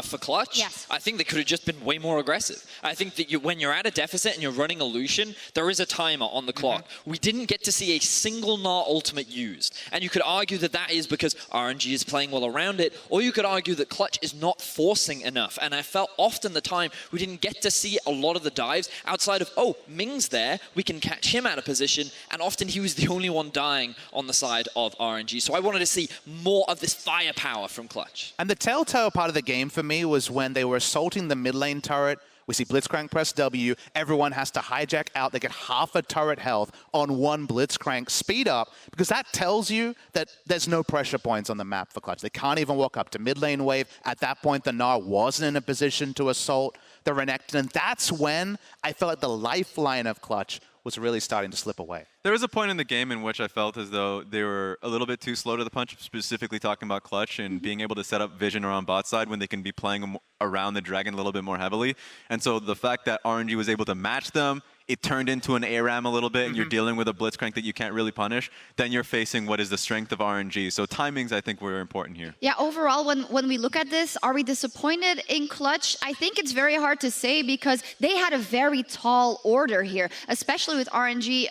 For Clutch, yes. I think they could have just been way more aggressive. I think that when you're at a deficit and you're running a Lucian, there is a timer on the clock. We didn't get to see a single Gnar ultimate used. And you could argue that that is because RNG is playing well around it, or you could argue that Clutch is not forcing enough. And I felt often the time we didn't get to see a lot of the dives outside of, oh, Ming's there, we can catch him out of position, and often he was the only one dying on the side of RNG. So I wanted to see more of this firepower from Clutch. And the telltale part of the game for me was when they were assaulting the mid lane turret. We see Blitzcrank press W. Everyone has to hijack out. They get half a turret health on one Blitzcrank speed up because that tells you that there's no pressure points on the map for Clutch. They can't even walk up to mid lane wave. At that point, the Gnar wasn't in a position to assault the Renekton. And that's when I felt like the lifeline of Clutch was really starting to slip away. There was a point in the game in which I felt as though they were a little bit too slow to the punch, specifically talking about Clutch and being able to set up vision around bot side when they can be playing around the Dragon a little bit more heavily. And so the fact that RNG was able to match them, it turned into an ARAM a little bit, and you're dealing with a Blitzcrank that you can't really punish, then you're facing what is the strength of RNG. So timings, I think, were important here. Yeah, overall, when we look at this, are we disappointed in Clutch? I think it's very hard to say because they had a very tall order here, especially with RNG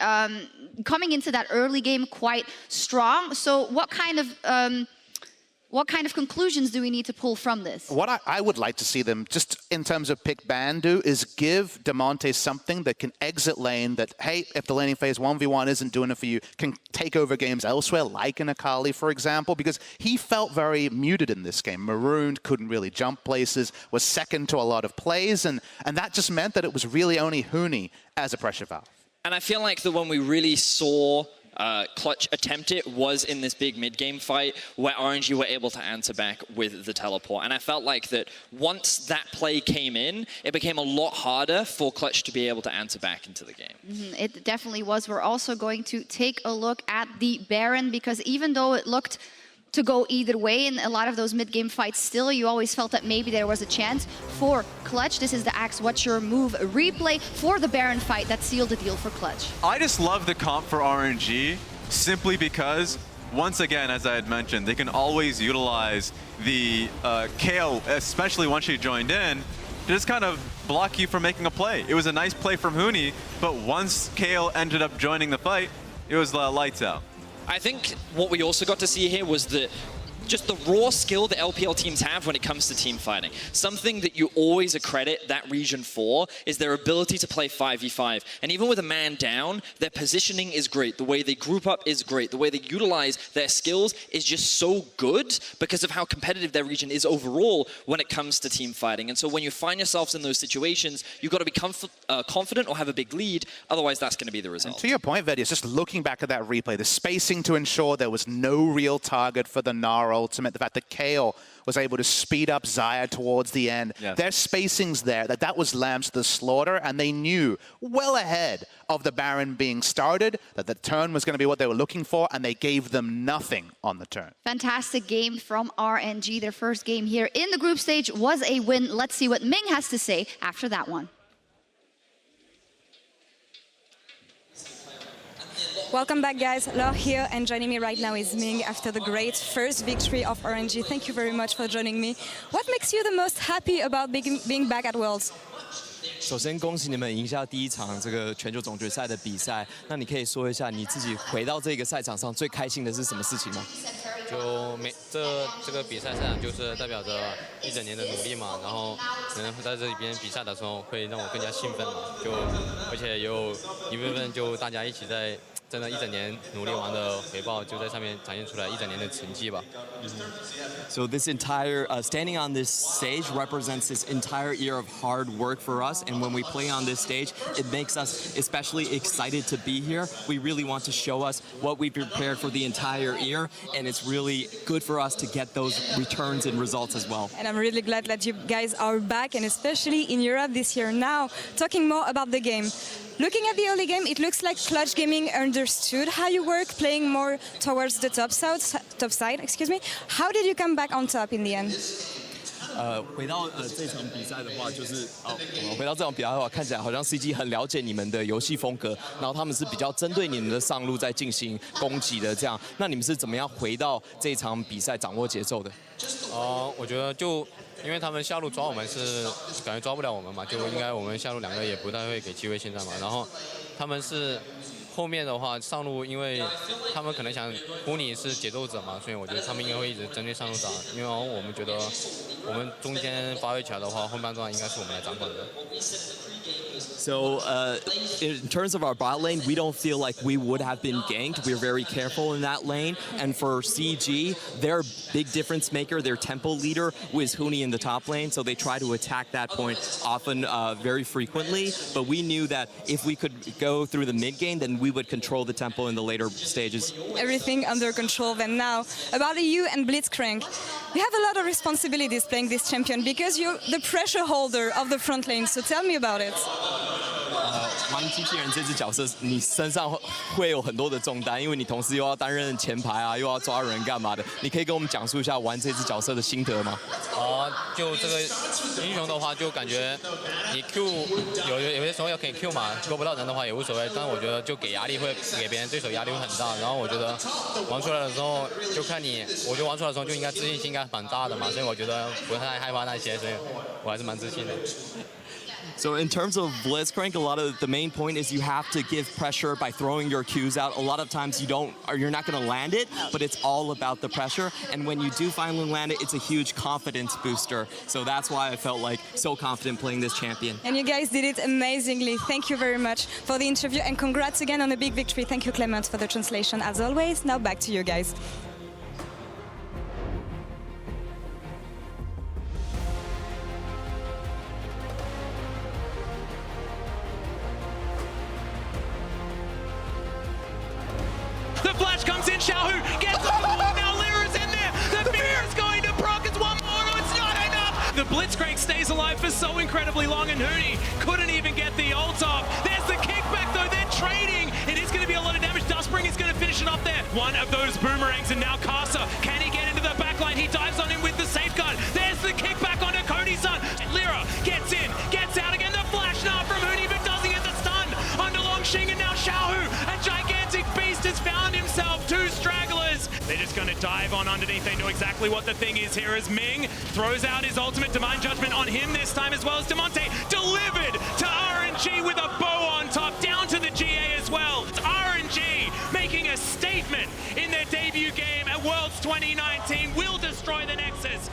coming into that early game quite strong. So what kind of conclusions do we need to pull from this? What I would like to see them, just in terms of pick ban, do is give Damonte something that can exit lane that, hey, if the laning phase 1v1 isn't doing it for you, can take over games elsewhere, like in Akali, for example, because he felt very muted in this game. Marooned, couldn't really jump places, was second to a lot of plays, and that just meant that it was really only Huni as a pressure valve. And I feel like that when we really saw Clutch attempt it was in this big mid-game fight where RNG were able to answer back with the teleport. And I felt like that once that play came in, it became a lot harder for Clutch to be able to answer back into the game. It definitely was. We're also going to take a look at the Baron because even though it looked to go either way in a lot of those mid-game fights. Still, you always felt that maybe there was a chance for Clutch. This is the Axe What's Your Move replay for the Baron fight that sealed the deal for Clutch. I just love the comp for RNG simply because, once again, as I had mentioned, they can always utilize the Kayle, especially once she joined in, to just kind of block you from making a play. It was a nice play from Huni, but once Kayle ended up joining the fight, it was lights out. I think what we also got to see here was just the raw skill that LPL teams have when it comes to team fighting. Something that you always accredit that region for is their ability to play 5v5. And even with a man down, their positioning is great. The way they group up is great. The way they utilize their skills is just so good because of how competitive their region is overall when it comes to team fighting. And so when you find yourselves in those situations, you've got to be confident or have a big lead. Otherwise, that's going to be the result. And to your point, Vedi, just looking back at that replay, the spacing to ensure there was no real target for the Gnar ultimate, the fact that Kayle was able to speed up Xayah towards the end. Yes. Their spacing's there, that was Lambs to the slaughter, and they knew well ahead of the Baron being started that the turn was going to be what they were looking for, and they gave them nothing on the turn. Fantastic game from RNG. Their first game here in the group stage was a win. Let's see what Ming has to say after that one. Welcome back, guys. Laure here, and joining me right now is Ming after the great first victory of RNG. Thank you very much for joining me. What makes you the most happy about being back at Worlds? 首先恭喜你们赢下第一场这个全球总决赛的比赛。那你可以说一下你自己回到这个赛场上最开心的是什么事情吗？就这个比赛赛场就是代表着一整年的努力嘛，然后可能在这里边比赛的时候会让我更加兴奋嘛，而且有一部分就大家一起在。真的一整年努力完的回报就在上面展现出来一整年的成绩吧。So this entire standing on this stage represents this entire year of hard work for us, and when we play on this stage, it makes us especially excited to be here. We really want to show us what we prepared for the entire year, and it's really good for us to get those returns and results as well. And I'm really glad that you guys are back, and especially in Europe this year. Now, talking more about the game. Looking at the early game, it looks like Clutch Gaming understood how you work, playing more towards the top side. Excuse me. How did you come back on top in the end? 回到这场比赛的话，就是回到这场比赛的话，看起来好像 CG 很了解你们的游戏风格，然后他们是比较针对你们的上路在进行攻击的这样。那你们是怎么样回到这场比赛掌握节奏的？我觉得就因为他们下路抓我们是感觉抓不了我们嘛，就应该我们下路两个也不太会给机会现在嘛，然后他们是。后面的话，上路因为他们可能想Huni是节奏者嘛，所以我觉得他们应该会一直针对上路打。因为我们觉得我们中间发挥起来的话，后半段应该是我们来掌管的。So in terms of our bot lane, we don't feel like we would have been ganked. We're very careful in that lane. And for CG, their big difference maker, their tempo leader was Huni in the top lane. So they try to attack that point often very frequently. But we knew that if we could go through the mid game, then we would control the tempo in the later stages. Everything under control then now. About you and Blitzcrank, you have a lot of responsibilities playing this champion because you're the pressure holder of the front lane. So tell me about it. 玩机器人这只角色，你身上会有很多的重担，因为你同时又要担任前排啊，又要抓人干嘛的。你可以跟我们讲述一下玩这只角色的心得吗？就这个英雄的话，就感觉你 Q 有些时候要可以 Q 嘛，勾不到人的话也无所谓。但是我觉得就给压力会给别人对手压力会很大。然后我觉得玩出来的时候就看你，我觉得玩出来的时候就应该自信心应该蛮大的嘛，所以我觉得不太害怕那些，所以我还是蛮自信的。So in terms of Blitzcrank, a lot of the main point is you have to give pressure by throwing your Qs out. A lot of times you're not going to land it, but it's all about the pressure. And when you do finally land it, it's a huge confidence booster. So that's why I felt like so confident playing this champion. And you guys did it amazingly. Thank you very much for the interview, and congrats again on a big victory. Thank you, Clement, for the translation as always. Now back to you guys. Flash comes in, Xiaohu gets on the wall, now Lira's in there, the fear is going to proc, it's one more, no it's not enough! The Blitzcrank stays alive for so incredibly long, and Huni couldn't even get the ult off. There's the kickback though, they're trading, it is going to be a lot of damage, Dustbring is going to finish it off there. One of those boomerangs, and now Karsa, can he get it to dive on underneath. They know exactly what the thing is here as Ming throws out his ultimate Divine Judgment on him this time, as well as Damonte delivered to RNG with a bow on top, down to the GA as well. It's RNG making a statement in their debut game at Worlds 2019. Will destroy the Nexus.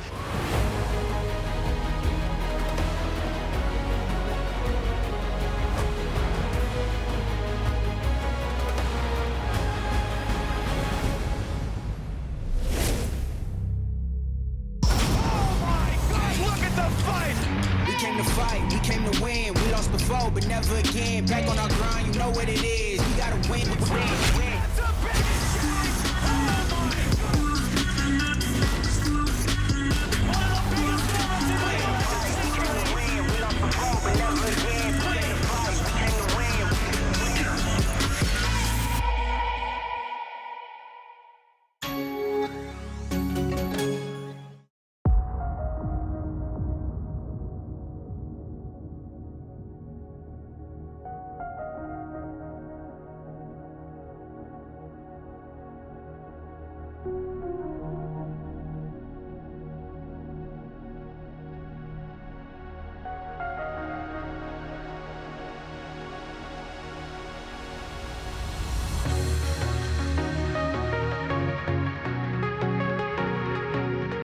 We came to win. We lost before, but never again. Back on our grind, you know what it is. We gotta win.